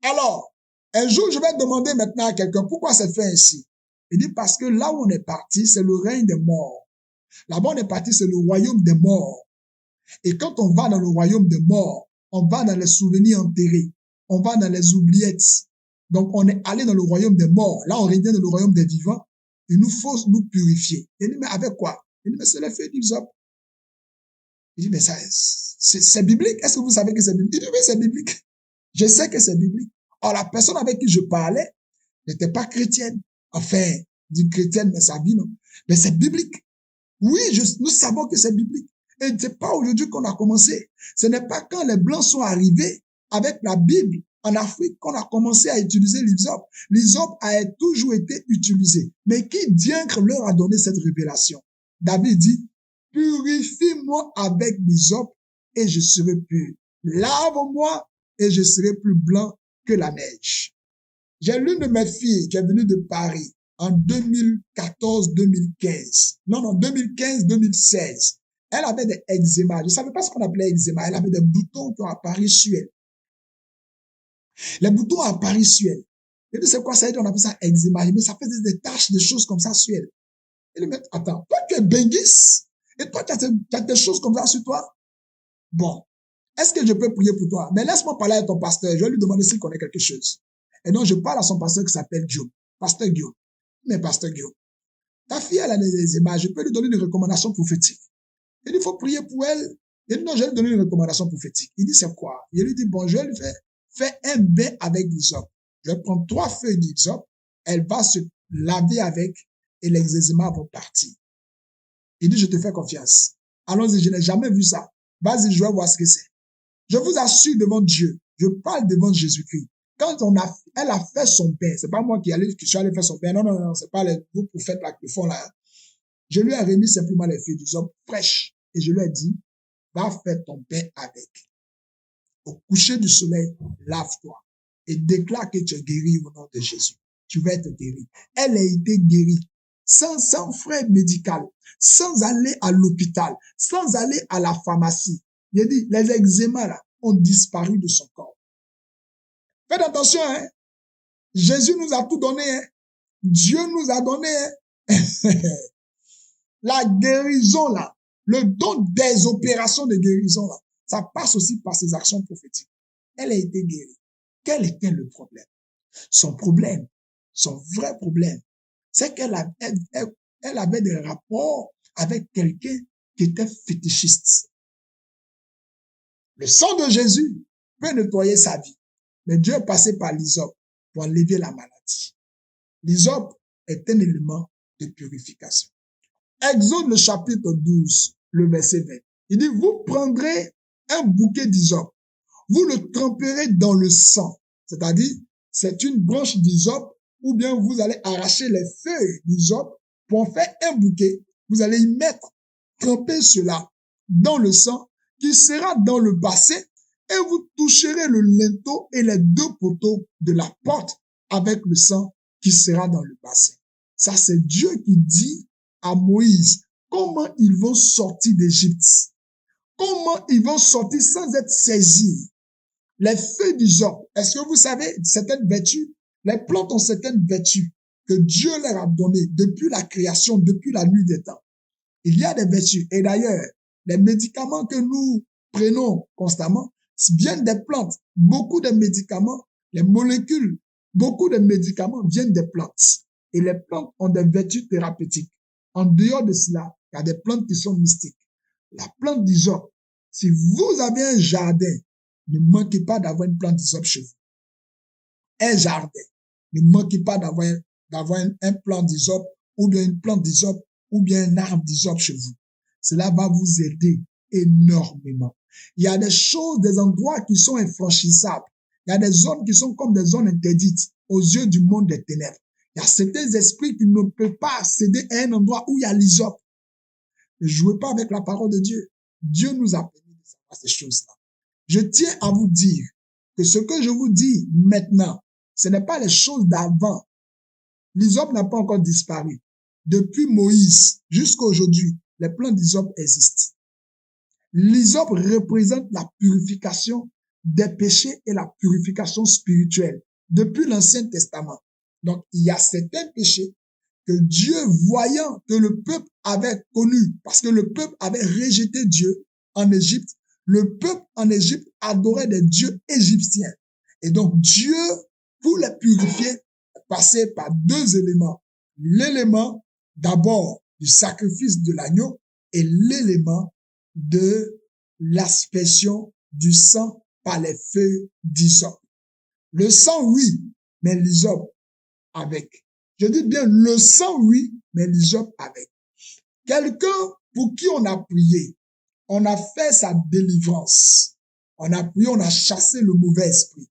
Alors, un jour, je vais demander maintenant à quelqu'un pourquoi c'est fait ainsi. Il dit parce que là où on est parti, c'est le règne des morts. Là-bas, on est parti, c'est le royaume des morts. Et quand on va dans le royaume des morts, on va dans les souvenirs enterrés, on va dans les oubliettes. Donc, on est allé dans le royaume des morts. Là, on revient dans le royaume des vivants. Il nous faut nous purifier. Il dit, mais avec quoi? Il dit, mais c'est les feux d'hysope. Il dit, mais ça, c'est biblique. Est-ce que vous savez que c'est biblique? Il dit, oui, c'est biblique. Je sais que c'est biblique. Or, la personne avec qui je parlais n'était pas chrétienne. Enfin, d'une chrétienne, mais sa vie, non. Mais c'est biblique. Oui, nous savons que c'est biblique. Et c'est pas aujourd'hui qu'on a commencé. Ce n'est pas quand les Blancs sont arrivés avec la Bible en Afrique qu'on a commencé à utiliser l'hysope. L'hysope a toujours été utilisé. Mais qui diantre leur a donné cette révélation? David dit, purifie-moi avec l'hysope et je serai pur. Lave-moi et je serai plus blanc que la neige. J'ai l'une de mes filles qui est venue de Paris en 2014-2015. Non, 2015-2016. Elle avait des eczémas. Je ne savais pas ce qu'on appelait eczéma. Elle avait des boutons qui ont apparu sur elle. Les boutons ont apparu sur elle. Et c'est quoi ça veut dire? On appelle ça eczéma. Mais ça fait des taches, des choses comme ça sur elle. Et lui dit, attends, toi tu es benguis et toi tu as des choses comme ça sur toi. Bon, est-ce que je peux prier pour toi? Mais laisse-moi parler à ton pasteur. Je vais lui demander s'il connaît quelque chose. Et donc je parle à son pasteur qui s'appelle Guillaume. Pasteur Guillaume. Mais pasteur Guillaume, ta fille elle a des eczémas. Je peux lui donner une recommandation prophétique. Il dit, il faut prier pour elle. Il dit, non, je vais lui donner une recommandation prophétique. Il dit, c'est quoi? Il lui dit, bon, je vais lui faire, un bain avec l'hysope. Je vais prendre 3 feuilles d'hysope. Elle va se laver avec et les eczémas vont partir. Il dit, je te fais confiance. Allons-y, je n'ai jamais vu ça. Vas-y, je vais voir ce que c'est. Je vous assure devant Dieu, je parle devant Jésus-Christ. Quand elle a fait son bain, c'est pas moi qui suis allé faire son bain. Non, non, non, c'est pas les vous prophètes là qui font là. Je lui ai remis simplement les feuilles d'hysope fraîches et je lui ai dit, va faire ton bain avec. Au coucher du soleil, lave-toi et déclare que tu es guéri au nom de Jésus. Tu vas être guéri. Elle a été guérie sans frais médical, sans aller à l'hôpital, sans aller à la pharmacie. Il a dit, les eczémas là ont disparu de son corps. Faites attention, hein. Jésus nous a tout donné, hein. Dieu nous a donné, hein. La guérison là, le don des opérations de guérison là, ça passe aussi par ses actions prophétiques. Elle a été guérie. Quel était le problème? Son problème, son vrai problème, c'est qu'elle avait des rapports avec quelqu'un qui était fétichiste. Le sang de Jésus peut nettoyer sa vie, mais Dieu est passé par l'hysope pour enlever la maladie. L'hysope est un élément de purification. Exode le chapitre 12, le verset 20. Il dit, vous prendrez un bouquet d'hysope, vous le tremperez dans le sang, c'est-à-dire c'est une branche d'hysope ou bien vous allez arracher les feuilles d'hysope pour en faire un bouquet. Vous allez y mettre, tremper cela dans le sang qui sera dans le bassin et vous toucherez le linteau et les 2 poteaux de la porte avec le sang qui sera dans le bassin. Ça, c'est Dieu qui dit à Moïse comment ils vont sortir d'Égypte. Comment ils vont sortir sans être saisis. Les feuilles d'hysope, est-ce que vous savez certaines vertus? Les plantes ont certaines vertus que Dieu leur a données depuis la création, depuis la nuit des temps. Il y a des vertus. Et d'ailleurs, les médicaments que nous prenons constamment viennent des plantes. Beaucoup de médicaments, les molécules, beaucoup de médicaments viennent des plantes. Et les plantes ont des vertus thérapeutiques. En dehors de cela, il y a des plantes qui sont mystiques. La plante d'hysope, si vous avez un jardin, ne manquez pas d'avoir une plante d'hysope chez vous. Un jardin, ne manquez pas d'avoir un plant d'hysope ou bien une plante d'hysope ou bien un arbre d'hysope chez vous. Cela va vous aider énormément. Il y a des choses, des endroits qui sont infranchissables. Il y a des zones qui sont comme des zones interdites aux yeux du monde des ténèbres. Il y a certains esprits qui ne peuvent pas accéder à un endroit où il y a l'hysope. Ne jouez pas avec la parole de Dieu. Dieu nous a permis de savoir ces choses-là. Je tiens à vous dire que ce que je vous dis maintenant, ce n'est pas les choses d'avant. L'hysope n'a pas encore disparu. Depuis Moïse jusqu'à aujourd'hui, les plantes d'hysope existent. L'hysope représente la purification des péchés et la purification spirituelle depuis l'Ancien Testament. Donc, il y a certains péchés que Dieu, voyant que le peuple avait connu, parce que le peuple avait rejeté Dieu en Égypte, le peuple en Égypte adorait des dieux égyptiens. Et donc, Dieu, pour les purifier, passait par 2 éléments. L'élément, d'abord, du sacrifice de l'agneau et l'élément de l'aspersion du sang par les feuilles d'hysope. Le sang, oui, mais l'hysope avec. Je dis bien le sang, oui, mais l'hysope avec. Quelqu'un pour qui on a prié, on a fait sa délivrance. On a prié, on a chassé le mauvais esprit.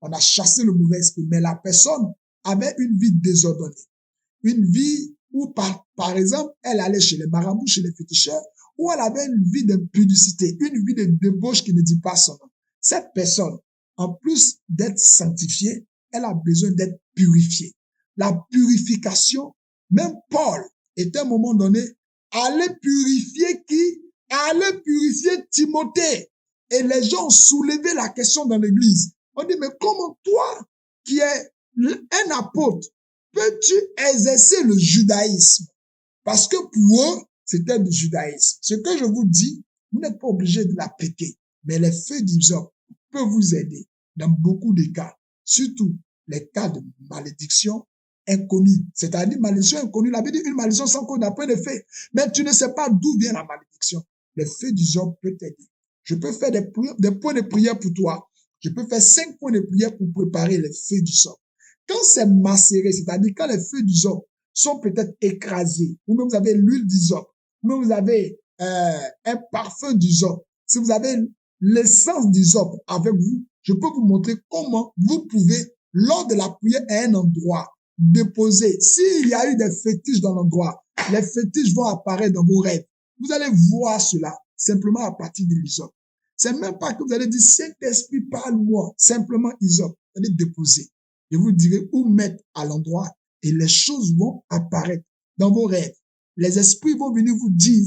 On a chassé le mauvais esprit, mais la personne avait une vie désordonnée. Une vie où, par exemple, elle allait chez les marabouts, chez les féticheurs, où elle avait une vie d'impudicité, une vie de débauche qui ne dit pas son nom. Cette personne, en plus d'être sanctifiée, elle a besoin d'être purifiée. La purification, même Paul, est à un moment donné, allait purifier qui? à aller purifier Timothée. Et les gens ont soulevé la question dans l'église. On dit, mais comment toi, qui es un apôtre, peux-tu exercer le judaïsme? Parce que pour eux, c'était du judaïsme. Ce que je vous dis, vous n'êtes pas obligé de l'appliquer. Mais les feux d'Hysope peuvent vous aider dans beaucoup de cas. Surtout les cas de malédiction inconnue. C'est-à-dire malédiction inconnue. La Bible dit une malédiction sans qu'on n'a pas de fait. Mais tu ne sais pas d'où vient la malédiction. Le feu d'Hysope peut t'aider. Je peux faire des points de prière pour toi. Je peux faire 5 points de prière pour préparer les feux d'Hysope. Quand c'est macéré, c'est-à-dire quand les feux d'Hysope sont peut-être écrasés, ou même vous avez l'huile d'hysope, ou même vous avez un parfum d'hysope, si vous avez l'essence d'hysope avec vous, je peux vous montrer comment vous pouvez, lors de la prière à un endroit, déposer. S'il y a eu des fétiches dans l'endroit, les fétiches vont apparaître dans vos rêves. Vous allez voir cela simplement à partir de l'hysope. C'est même pas que vous allez dire, Saint-Esprit, parle-moi, simplement hysope. Vous allez déposer. Je vous dirai où mettre à l'endroit et les choses vont apparaître dans vos rêves. Les esprits vont venir vous dire,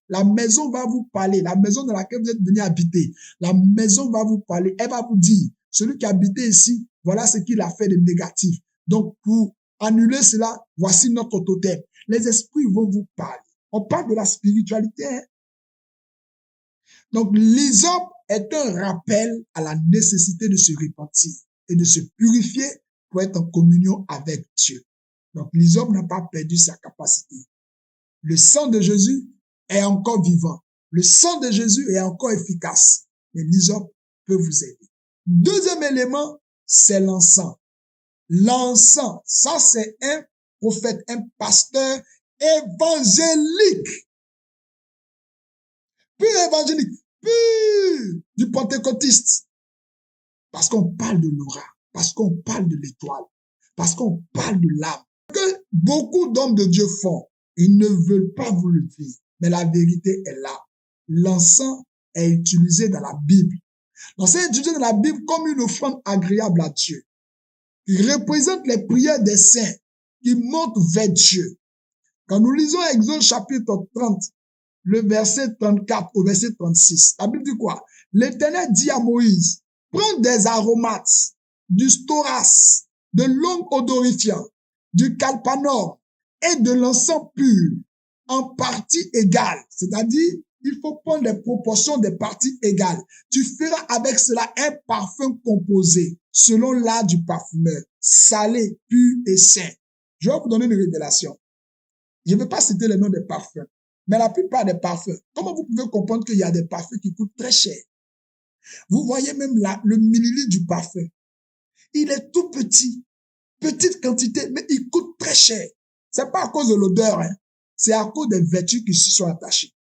la maison va vous parler, la maison dans laquelle vous êtes venu habiter, la maison va vous parler, elle va vous dire, celui qui habitait ici, voilà ce qu'il a fait de négatif. Donc, pour annuler cela, voici notre totem. Les esprits vont vous parler. On parle de la spiritualité. Hein? Donc, l'hysope est un rappel à la nécessité de se repentir et de se purifier pour être en communion avec Dieu. Donc, l'hysope n'a pas perdu sa capacité. Le sang de Jésus est encore vivant. Le sang de Jésus est encore efficace. Mais l'hysope peut vous aider. Deuxième élément, c'est l'encens. L'encens, ça c'est un prophète, un pasteur évangélique. Pur évangélique, pur du pentecôtiste. Parce qu'on parle de l'aura, parce qu'on parle de l'étoile, parce qu'on parle de l'âme. Que beaucoup d'hommes de Dieu font, ils ne veulent pas vous le dire, mais la vérité est là. L'encens est utilisé dans la Bible. L'encens est utilisé dans la Bible comme une offrande agréable à Dieu. Il représente les prières des saints qui montent vers Dieu. Quand nous lisons Exode chapitre 30, le verset 34 au verset 36, la Bible dit quoi? L'Éternel dit à Moïse, prends des aromates, du storas, de l'ongle odorifiant, du calpanor et de l'encens pur en partie égale. C'est-à-dire, il faut prendre les proportions des parties égales. Tu feras avec cela un parfum composé selon l'art du parfumeur, salé, pur et sain. Je vais vous donner une révélation. Je ne vais pas citer les noms des parfums, mais la plupart des parfums, comment vous pouvez comprendre qu'il y a des parfums qui coûtent très cher? Vous voyez même là, le millilitre du parfum. Il est tout petit, petite quantité, mais il coûte très cher. C'est pas à cause de l'odeur, hein. C'est à cause des vertus qui s'y sont attachées.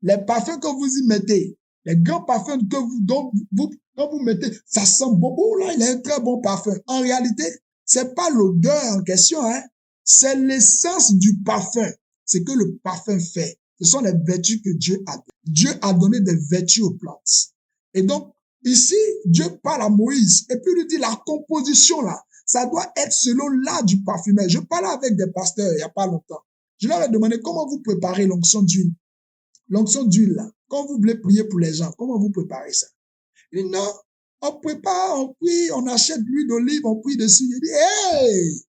Les parfums que vous y mettez, les grands parfums que quand vous mettez, ça sent bon. Oh là, il a un très bon parfum. En réalité, c'est pas l'odeur en question, hein. C'est l'essence du parfum. C'est que le parfum fait. Ce sont les vertus que Dieu a données. Dieu a donné des vertus aux plantes. Et donc, ici, Dieu parle à Moïse et puis lui dit la composition là, ça doit être selon l'art du parfumeur. Je parlais avec des pasteurs il n'y a pas longtemps. Je leur ai demandé comment vous préparez l'onction d'huile. L'onction d'huile là, quand vous voulez prier pour les gens, comment vous préparez ça? Il dit non, on prépare, on prie, on achète l'huile d'olive, on prie dessus. Il dit, hey!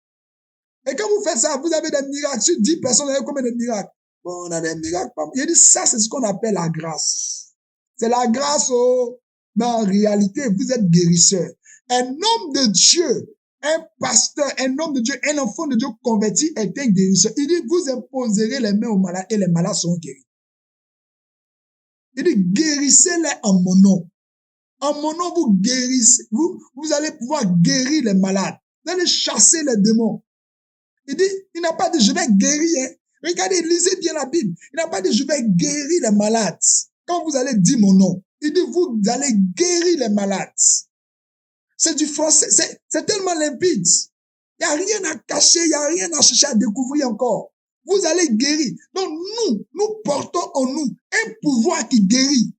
Et quand vous faites ça, vous avez des miracles. Sur 10 personnes, vous avez combien de miracles? Bon, on a des miracles. Il dit, ça, c'est ce qu'on appelle la grâce. C'est la grâce, oh. Mais en réalité, vous êtes guérisseur. Un homme de Dieu, un pasteur, un homme de Dieu, un enfant de Dieu converti est un guérisseur. Il dit, vous imposerez les mains aux malades et les malades seront guéris. Il dit, guérissez-les en mon nom. En mon nom, vous guérissez. Vous allez pouvoir guérir les malades. Vous allez chasser les démons. Il dit, il n'a pas dit, je vais guérir. Hein. Regardez, lisez bien la Bible. Il n'a pas dit, je vais guérir les malades. Quand vous allez dire mon nom, il dit, vous allez guérir les malades. C'est du français. C'est tellement limpide. Il n'y a rien à cacher, il n'y a rien à chercher à découvrir encore. Vous allez guérir. Donc nous portons en nous un pouvoir qui guérit.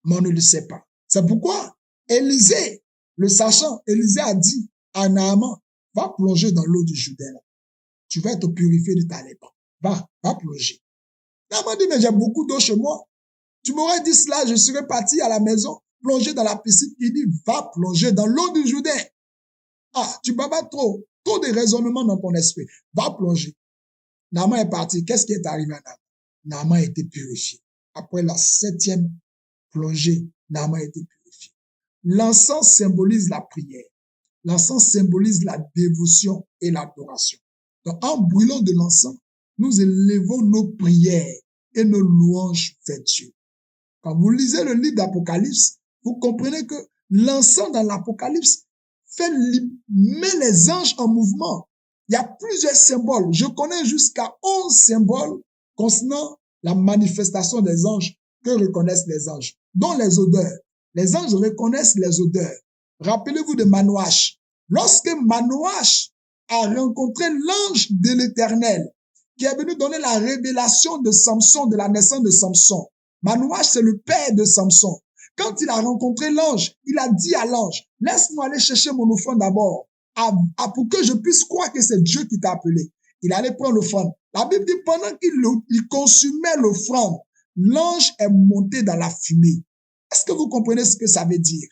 Mais on ne le sait pas. C'est pourquoi Élisée, le sachant, Élisée a dit à Naaman, va plonger dans l'eau du Jourdain. Tu vas être purifié de ta lèpre. Va plonger. Naaman dit, mais j'ai beaucoup d'eau chez moi. Tu m'aurais dit cela, je serais parti à la maison, plonger dans la piscine. Il dit, va plonger dans l'eau du Jourdain. Ah, tu bavardes trop. Trop de raisonnements dans ton esprit. Va plonger. Naaman est parti. Qu'est-ce qui est arrivé à Naaman? Naaman a été purifié. Après la 7e plongée, Naaman a été purifié. L'encens symbolise la prière. L'encens symbolise la dévotion et l'adoration. Donc, en brûlant de l'encens, nous élevons nos prières et nos louanges vers Dieu. Quand vous lisez le livre d'Apocalypse, vous comprenez que l'encens dans l'Apocalypse met les anges en mouvement. Il y a plusieurs symboles. Je connais jusqu'à 11 symboles concernant la manifestation des anges que reconnaissent les anges, dont les odeurs. Les anges reconnaissent les odeurs. Rappelez-vous de Manouach. Lorsque Manouach a rencontré l'ange de l'Éternel, qui est venu donner la révélation de Samson, de la naissance de Samson. Manouach, c'est le père de Samson. Quand il a rencontré l'ange, il a dit à l'ange, laisse-moi aller chercher mon offrande d'abord, pour que je puisse croire que c'est Dieu qui t'a appelé. Il allait prendre l'offrande. La Bible dit, pendant qu'il consumait l'offrande, l'ange est monté dans la fumée. Est-ce que vous comprenez ce que ça veut dire?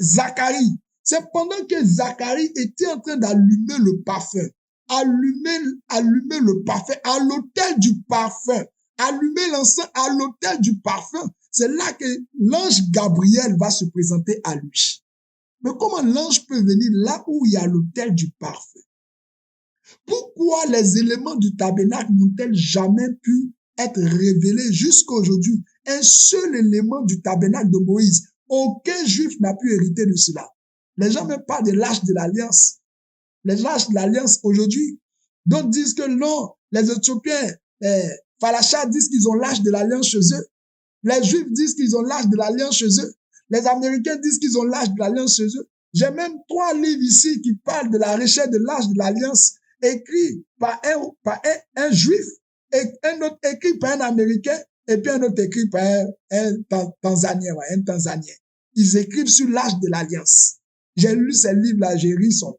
Zacharie, c'est pendant que Zacharie était en train d'allumer le parfum, allumer le parfum à l'autel du parfum, allumer l'encens à l'autel du parfum. C'est là que l'ange Gabriel va se présenter à lui. Mais comment l'ange peut venir là où il y a l'autel du parfum? Pourquoi les éléments du tabernacle n'ont-ils jamais pu être révélés jusqu'à aujourd'hui? Un seul élément du tabernacle de Moïse. Aucun juif n'a pu hériter de cela. Les gens même parlent de l'Arche de l'Alliance. Les Arches de l'Alliance aujourd'hui, d'autres disent que non, les Éthiopiens, Falachas disent qu'ils ont l'Arche de l'Alliance chez eux. Les Juifs disent qu'ils ont l'Arche de l'Alliance chez eux. Les Américains disent qu'ils ont l'Arche de l'Alliance chez eux. J'ai même 3 livres ici qui parlent de la recherche de l'Arche de l'Alliance, écrit par un Juif, et un autre écrit par un Américain, et puis un autre écrit par un Tanzanien. Ils écrivent sur l'Arche de l'Alliance. J'ai lu ces livres-là, j'ai ri son.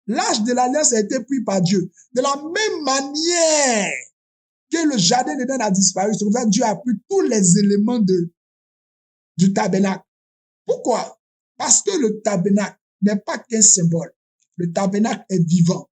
L'Arche de l'Alliance a été pris par Dieu. De la même manière que le jardin d'Éden a disparu, c'est comme ça que Dieu a pris tous les éléments du tabernacle. Pourquoi? Parce que le tabernacle n'est pas qu'un symbole. Le tabernacle est vivant.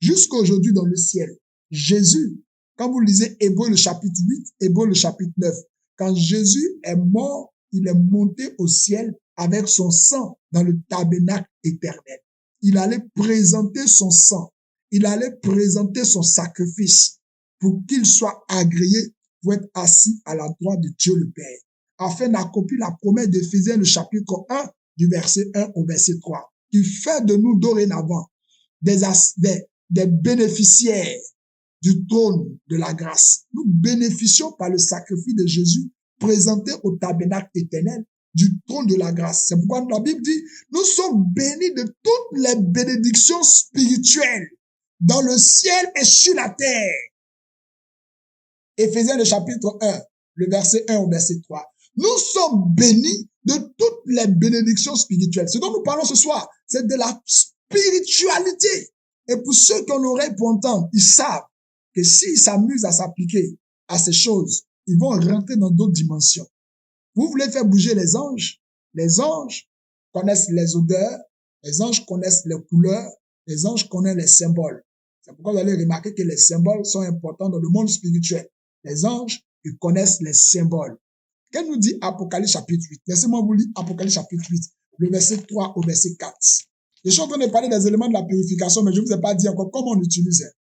Jusqu'à aujourd'hui dans le ciel. Jésus, quand vous lisez Hébreux le chapitre 8, Hébreux le chapitre 9, quand Jésus est mort, il est monté au ciel avec son sang dans le tabernacle éternel. Il allait présenter son sang. Il allait présenter son sacrifice pour qu'il soit agréé pour être assis à la droite de Dieu le Père, afin d'accomplir la promesse d'Éphésiens le chapitre 1 du verset 1 au verset 3, qui fait de nous dorénavant des bénéficiaires du trône de la grâce. Nous bénéficions par le sacrifice de Jésus présenté au tabernacle éternel du trône de la grâce. C'est pourquoi la Bible dit, nous sommes bénis de toutes les bénédictions spirituelles dans le ciel et sur la terre. Éphésiens le chapitre 1, le verset 1 au verset 3. Nous sommes bénis de toutes les bénédictions spirituelles. Ce dont nous parlons ce soir, c'est de la spiritualité. Et pour ceux qui ont l'oreille pour entendre, ils savent que s'ils s'amusent à s'appliquer à ces choses, ils vont rentrer dans d'autres dimensions. Vous voulez faire bouger les anges connaissent les odeurs, les anges connaissent les couleurs, les anges connaissent les symboles. C'est pourquoi vous allez remarquer que les symboles sont importants dans le monde spirituel. Les anges, ils connaissent les symboles. Qu'est-ce que nous dit Apocalypse chapitre 8? Laissez-moi vous lire Apocalypse chapitre 8, le verset 3 au verset 4. Je suis en train de parler des éléments de la purification, mais je ne vous ai pas dit encore comment on l'utilisait.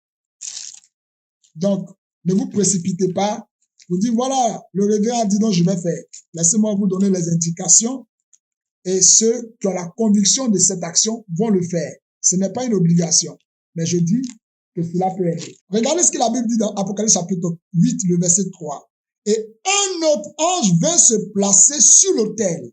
Donc, ne vous précipitez pas. Vous dites, voilà, le révérend a dit, non, je vais faire. Laissez-moi vous donner les indications. Et ceux qui ont la conviction de cette action vont le faire. Ce n'est pas une obligation. Mais je dis que cela peut aider. Regardez ce que la Bible dit dans Apocalypse chapitre 8, le verset 3. Et un autre ange vint se placer sur l'autel.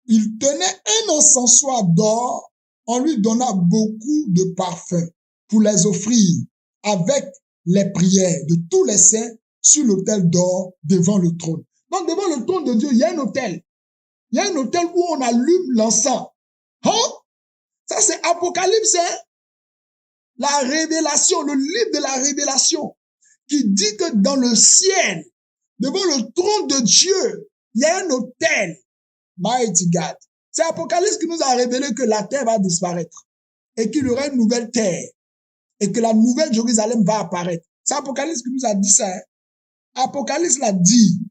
Il tenait un encensoir d'or. On lui donna beaucoup de parfums pour les offrir avec les prières de tous les saints sur l'autel d'or devant le trône. Donc, devant le trône de Dieu, il y a un autel. Il y a un autel où on allume l'encens. Hein? Ça, c'est Apocalypse, hein? La révélation, le livre de la révélation. qui dit que dans le ciel, devant le trône de Dieu, il y a un autel. Mighty God. C'est Apocalypse qui nous a révélé que la terre va disparaître et qu'il y aura une nouvelle terre et que la nouvelle Jérusalem va apparaître. C'est Apocalypse qui nous a dit ça. Hein? Apocalypse l'a dit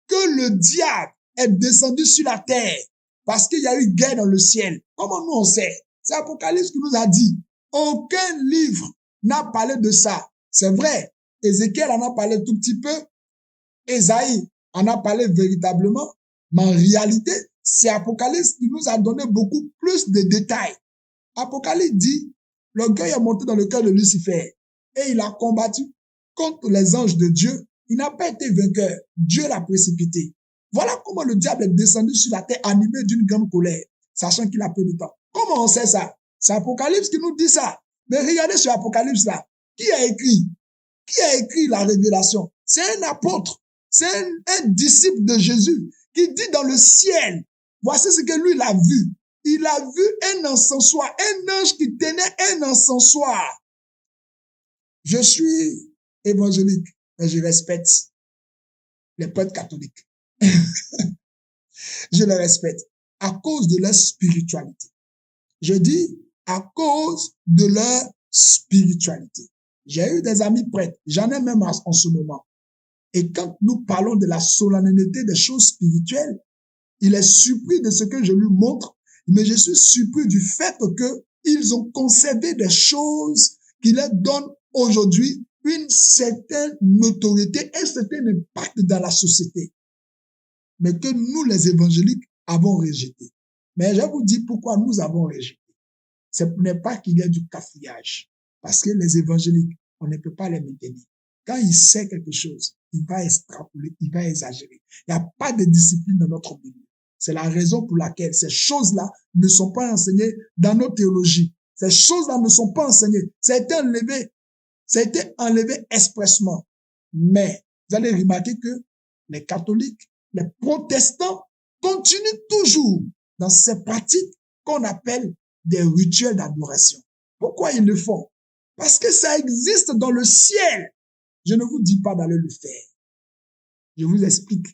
que le diable est descendu sur la terre parce qu'il y a eu guerre dans le ciel. Comment nous on sait? C'est Apocalypse qui nous a dit. Aucun livre n'a parlé de ça. C'est vrai. Ézéchiel en a parlé tout petit peu. Ésaïe en a parlé véritablement. Mais en réalité, c'est Apocalypse qui nous a donné beaucoup plus de détails. Apocalypse dit, l'orgueil est monté dans le cœur de Lucifer et il a combattu contre les anges de Dieu. Il n'a pas été vainqueur. Dieu l'a précipité. Voilà comment le diable est descendu sur la terre animé d'une grande colère, sachant qu'il a peu de temps. Comment on sait ça? C'est Apocalypse qui nous dit ça. Mais regardez sur Apocalypse là. Qui a écrit? Qui a écrit la révélation? C'est un apôtre. C'est un disciple de Jésus qui dit dans le ciel, voici ce que lui il a vu. Il a vu un encensoir, un ange qui tenait un encensoir. Je suis évangélique, mais je respecte les prêtres catholiques. Je les respecte à cause de leur spiritualité. Je dis à cause de leur spiritualité. J'ai eu des amis prêtres, j'en ai même en ce moment. Et quand nous parlons de la solennité des choses spirituelles, il est surpris de ce que je lui montre, mais je suis surpris du fait qu'ils ont conservé des choses qui leur donnent aujourd'hui une certaine notoriété, un certain impact dans la société, mais que nous, les évangéliques, avons rejeté. Mais je vous dis pourquoi nous avons rejeté. Ce n'est pas qu'il y a du cafouillage, parce que les évangéliques, on ne peut pas les maintenir. Quand il sait quelque chose, il va extrapoler, il va exagérer. Il n'y a pas de discipline dans notre Bible. C'est la raison pour laquelle ces choses-là ne sont pas enseignées dans nos théologies. Ces choses-là ne sont pas enseignées. Ça a été enlevé expressement. Mais vous allez remarquer que les catholiques, les protestants continuent toujours dans ces pratiques qu'on appelle des rituels d'adoration. Pourquoi ils le font? Parce que ça existe dans le ciel. Je ne vous dis pas d'aller le faire. Je vous explique.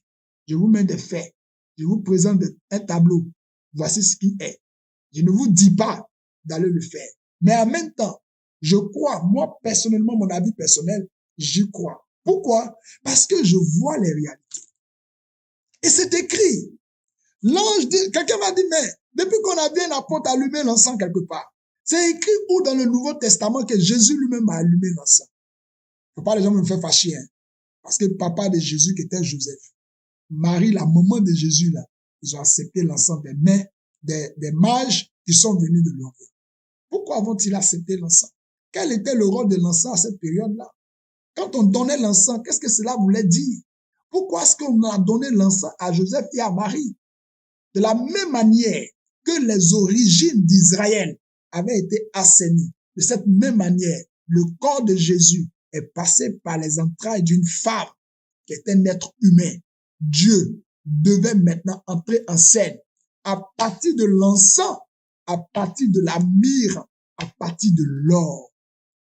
Je vous mets des faits. Je vous présente un tableau. Voici ce qui est. Je ne vous dis pas d'aller le faire. Mais en même temps, je crois, moi personnellement, mon avis personnel, j'y crois. Pourquoi? Parce que je vois les réalités. Et c'est écrit. L'ange dit, quelqu'un m'a dit, mais depuis qu'on a vu un apôtre allumer l'encens quelque part, c'est écrit où dans le Nouveau Testament que Jésus lui-même a allumé l'encens. Faut pas les gens me faire fâcher, hein. Parce que le papa de Jésus qui était Joseph, Marie, la maman de Jésus, là, ils ont accepté l'encens des mains des mages qui sont venus de l'Orient. Pourquoi vont-ils accepter l'encens? Quel était le rôle de l'encens à cette période-là? Quand on donnait l'encens, qu'est-ce que cela voulait dire? Pourquoi est-ce qu'on a donné l'encens à Joseph et à Marie? De la même manière que les origines d'Israël avaient été assainies, de cette même manière, le corps de Jésus est passé par les entrailles d'une femme qui est un être humain. Dieu devait maintenant entrer en scène à partir de l'encens, à partir de la myrrhe, à partir de l'or.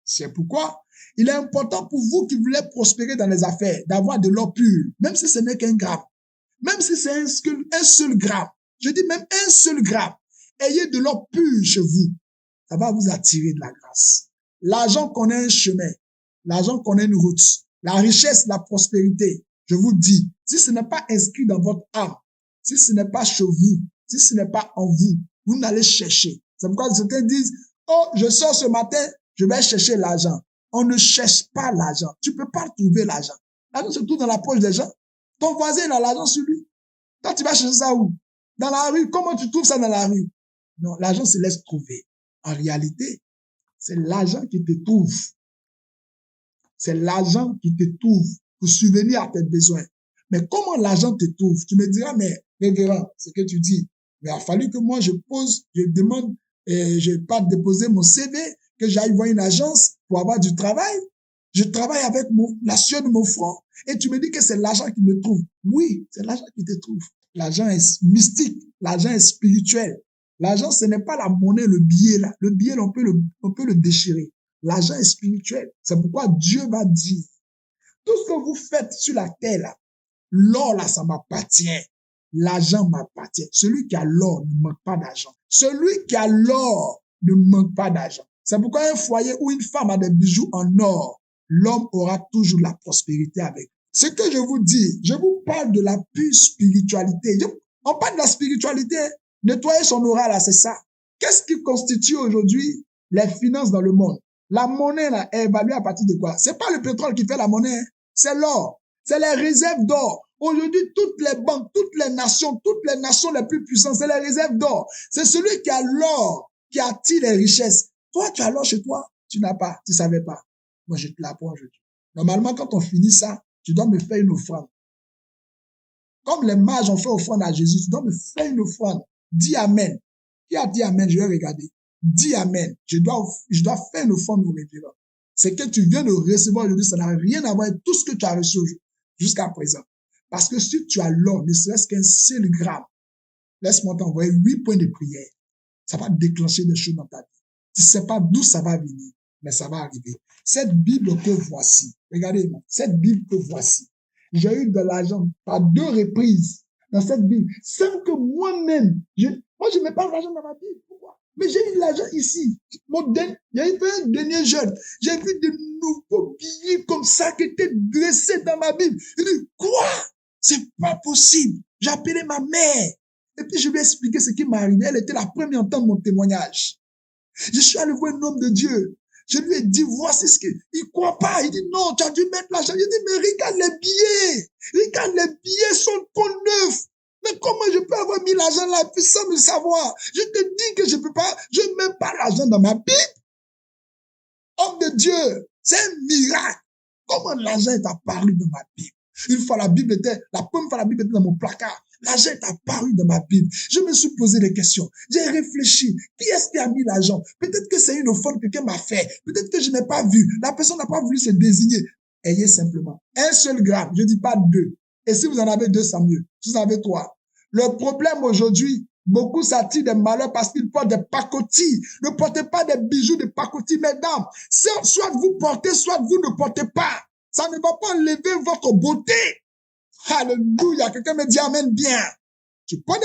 C'est pourquoi il est important pour vous qui voulez prospérer dans les affaires, d'avoir de l'or pur, même si ce n'est qu'un gramme, même si c'est un seul gramme. Je dis même un seul gramme. Ayez de l'or pur chez vous. Ça va vous attirer de la grâce. L'argent connaît un chemin. L'argent connaît une route. La richesse, la prospérité. Je vous dis, si ce n'est pas inscrit dans votre âme, si ce n'est pas chez vous, si ce n'est pas en vous, vous n'allez chercher. C'est pourquoi certains disent, oh, je sors ce matin, je vais chercher l'argent. On ne cherche pas l'argent. Tu peux pas trouver l'argent. L'argent se trouve dans la poche des gens. Ton voisin a l'argent sur lui. Toi, tu vas chercher ça où? Dans la rue. Comment tu trouves ça dans la rue? Non, l'argent se laisse trouver. En réalité, c'est l'argent qui te trouve. C'est l'argent qui te trouve pour subvenir à tes besoins. Mais comment l'argent te trouve? Tu me diras, mais révérend, ce que tu dis. Mais il a fallu que moi, je demande, je vais pas déposer mon CV, que j'aille voir une agence pour avoir du travail. Je travaille avec la sueur de mon front. Et tu me dis que c'est l'argent qui me trouve. Oui, c'est l'argent qui te trouve. L'argent est mystique. L'argent est spirituel. L'argent, ce n'est pas la monnaie, le billet là. Le billet, on peut le déchirer. L'argent est spirituel. C'est pourquoi Dieu va dire Tout ce que vous faites sur la terre, là, l'or, là, ça m'appartient. L'argent m'appartient. Celui qui a l'or ne manque pas d'argent. Celui qui a l'or ne manque pas d'argent. C'est pourquoi un foyer où une femme a des bijoux en or, l'homme aura toujours la prospérité avec. Ce que je vous dis, je vous parle de la pure spiritualité. On parle de la spiritualité. Nettoyer son aura, là, c'est ça. Qu'est-ce qui constitue aujourd'hui les finances dans le monde? La monnaie, là, est évaluée à partir de quoi? C'est pas le pétrole qui fait la monnaie, hein. C'est l'or. C'est les réserves d'or. Aujourd'hui, toutes les banques, toutes les nations les plus puissantes, c'est les réserves d'or. C'est celui qui a l'or qui attire les richesses. Toi, tu as l'or chez toi, tu n'as pas, tu savais pas. Moi, je te l'apprends aujourd'hui. Normalement, quand on finit ça, tu dois me faire une offrande. Comme les mages ont fait offrande à Jésus, tu dois me faire une offrande. Dis Amen. Qui a dit Amen? Je vais regarder. Dis Amen. Je dois faire une offrande au révérend. C'est que tu viens de recevoir aujourd'hui, ça n'a rien à voir avec tout ce que tu as reçu jusqu'à présent. Parce que si tu as l'or, ne serait-ce qu'un seul gramme, laisse-moi t'envoyer 8 points de prière. Ça va déclencher des choses dans ta vie. Tu ne sais pas d'où ça va venir, mais ça va arriver. Cette Bible que voici, regardez-moi, cette Bible que voici, j'ai eu de l'argent par 2 reprises dans cette Bible, sans que moi-même, je ne mets pas l'argent dans ma Bible. Pourquoi? Mais j'ai eu l'argent ici. Il y a eu un dernier jeune. J'ai vu de nouveaux billets comme ça qui étaient dressés dans ma Bible. Je dis, quoi? C'est pas possible. J'ai appelé ma mère. Et puis je lui ai expliqué ce qui m'est arrivé. Elle était la première à entendre mon témoignage. Je suis allé voir un homme de Dieu. Je lui ai dit, voici ce que... Il croit pas. Il dit, non, tu as dû mettre l'argent. Je dis, mais regarde les billets. Regarde, les billets sont trop neufs. Mais comment je peux avoir mis l'argent là sans me savoir? Je te dis que je peux pas. Je ne mets pas l'argent dans ma Bible. Homme de Dieu, c'est un miracle. Comment l'argent est apparu dans ma Bible? La première fois la Bible était dans mon placard. L'argent est apparu dans ma Bible. Je me suis posé des questions. J'ai réfléchi. Qui est-ce qui a mis l'argent? Peut-être que c'est une offrande que quelqu'un m'a fait. Peut-être que je n'ai pas vu. La personne n'a pas voulu se désigner. Ayez simplement un seul gramme. Je ne dis pas 2. Et si vous en avez 2, c'est mieux. Si vous en avez 3. Le problème aujourd'hui, beaucoup s'attirent des malheurs parce qu'ils portent des pacotilles. Ne portez pas des bijoux de pacotilles, mesdames. Soit vous portez, soit vous ne portez pas. Ça ne va pas enlever votre beauté. Alléluia. Quelqu'un me dit amen bien. Tu portes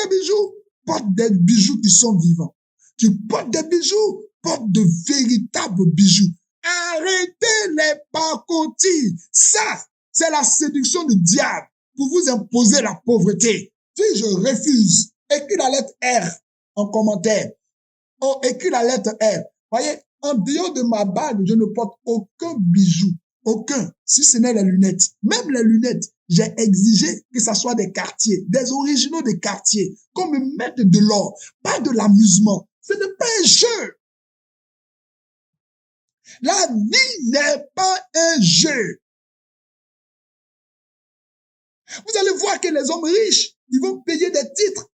des bijoux qui sont vivants. Tu portes des bijoux, porte de véritables bijoux. Arrêtez les pacotilles. Ça, c'est la séduction du diable pour vous imposer la pauvreté. Si je refuse, écris la lettre R en commentaire. Oh, écris la lettre R. Voyez, en dehors de ma bague, je ne porte aucun bijou. Aucun, si ce n'est les lunettes. Même les lunettes, j'ai exigé que ça soit des quartiers, des originaux des quartiers, qu'on me mette de l'or, pas de l'amusement. Ce n'est pas un jeu. La vie n'est pas un jeu. Vous allez voir que les hommes riches, ils vont payer des titres,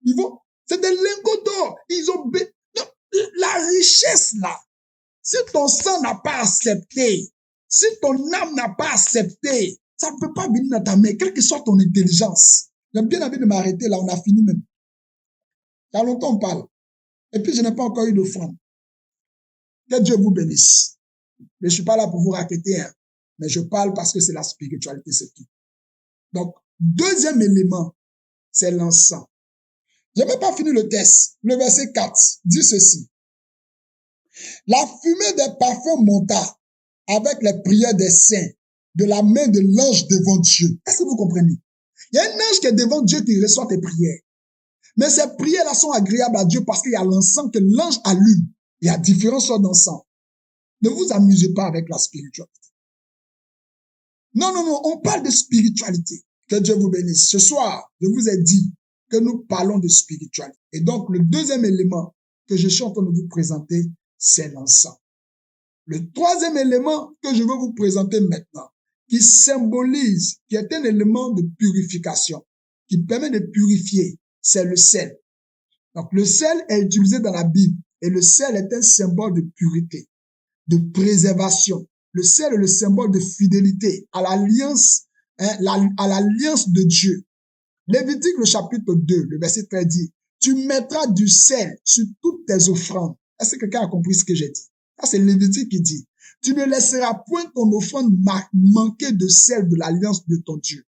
c'est des lingots d'or, non, la richesse là, si ton sang n'a pas accepté, si ton âme n'a pas accepté, ça ne peut pas venir dans ta main, quelle que soit ton intelligence. J'ai bien envie de m'arrêter là, on a fini même. Il y a longtemps on parle. Et puis je n'ai pas encore eu d'offrande. Que Dieu vous bénisse. Je ne suis pas là pour vous raqueter, hein, mais je parle parce que c'est la spiritualité, c'est tout. Donc, deuxième élément, c'est l'encens. Je n'ai pas fini le test. Le verset 4 dit ceci. La fumée des parfums monta avec les prières des saints de la main de l'ange devant Dieu. Est-ce que vous comprenez? Il y a un ange qui est devant Dieu qui reçoit tes prières. Mais ces prières-là sont agréables à Dieu parce qu'il y a l'encens que l'ange allume. Il y a différentes sortes d'encens. Ne vous amusez pas avec la spiritualité. Non, on parle de spiritualité. Que Dieu vous bénisse. Ce soir, je vous ai dit que nous parlons de spiritualité. Et donc, le deuxième élément que je suis en train de vous présenter, c'est l'encens. Le troisième élément que je veux vous présenter maintenant, qui symbolise, qui est un élément de purification, qui permet de purifier, c'est le sel. Donc, le sel est utilisé dans la Bible et le sel est un symbole de pureté, de préservation. Le sel est le symbole de fidélité à l'alliance, à l'alliance de Dieu. Lévitique, le chapitre 2, le verset 13 dit, tu mettras du sel sur toutes tes offrandes. Est-ce que quelqu'un a compris ce que j'ai dit? Ça, c'est Lévitique qui dit, Tu ne laisseras point ton offrande manquer de celle de l'alliance de ton Dieu.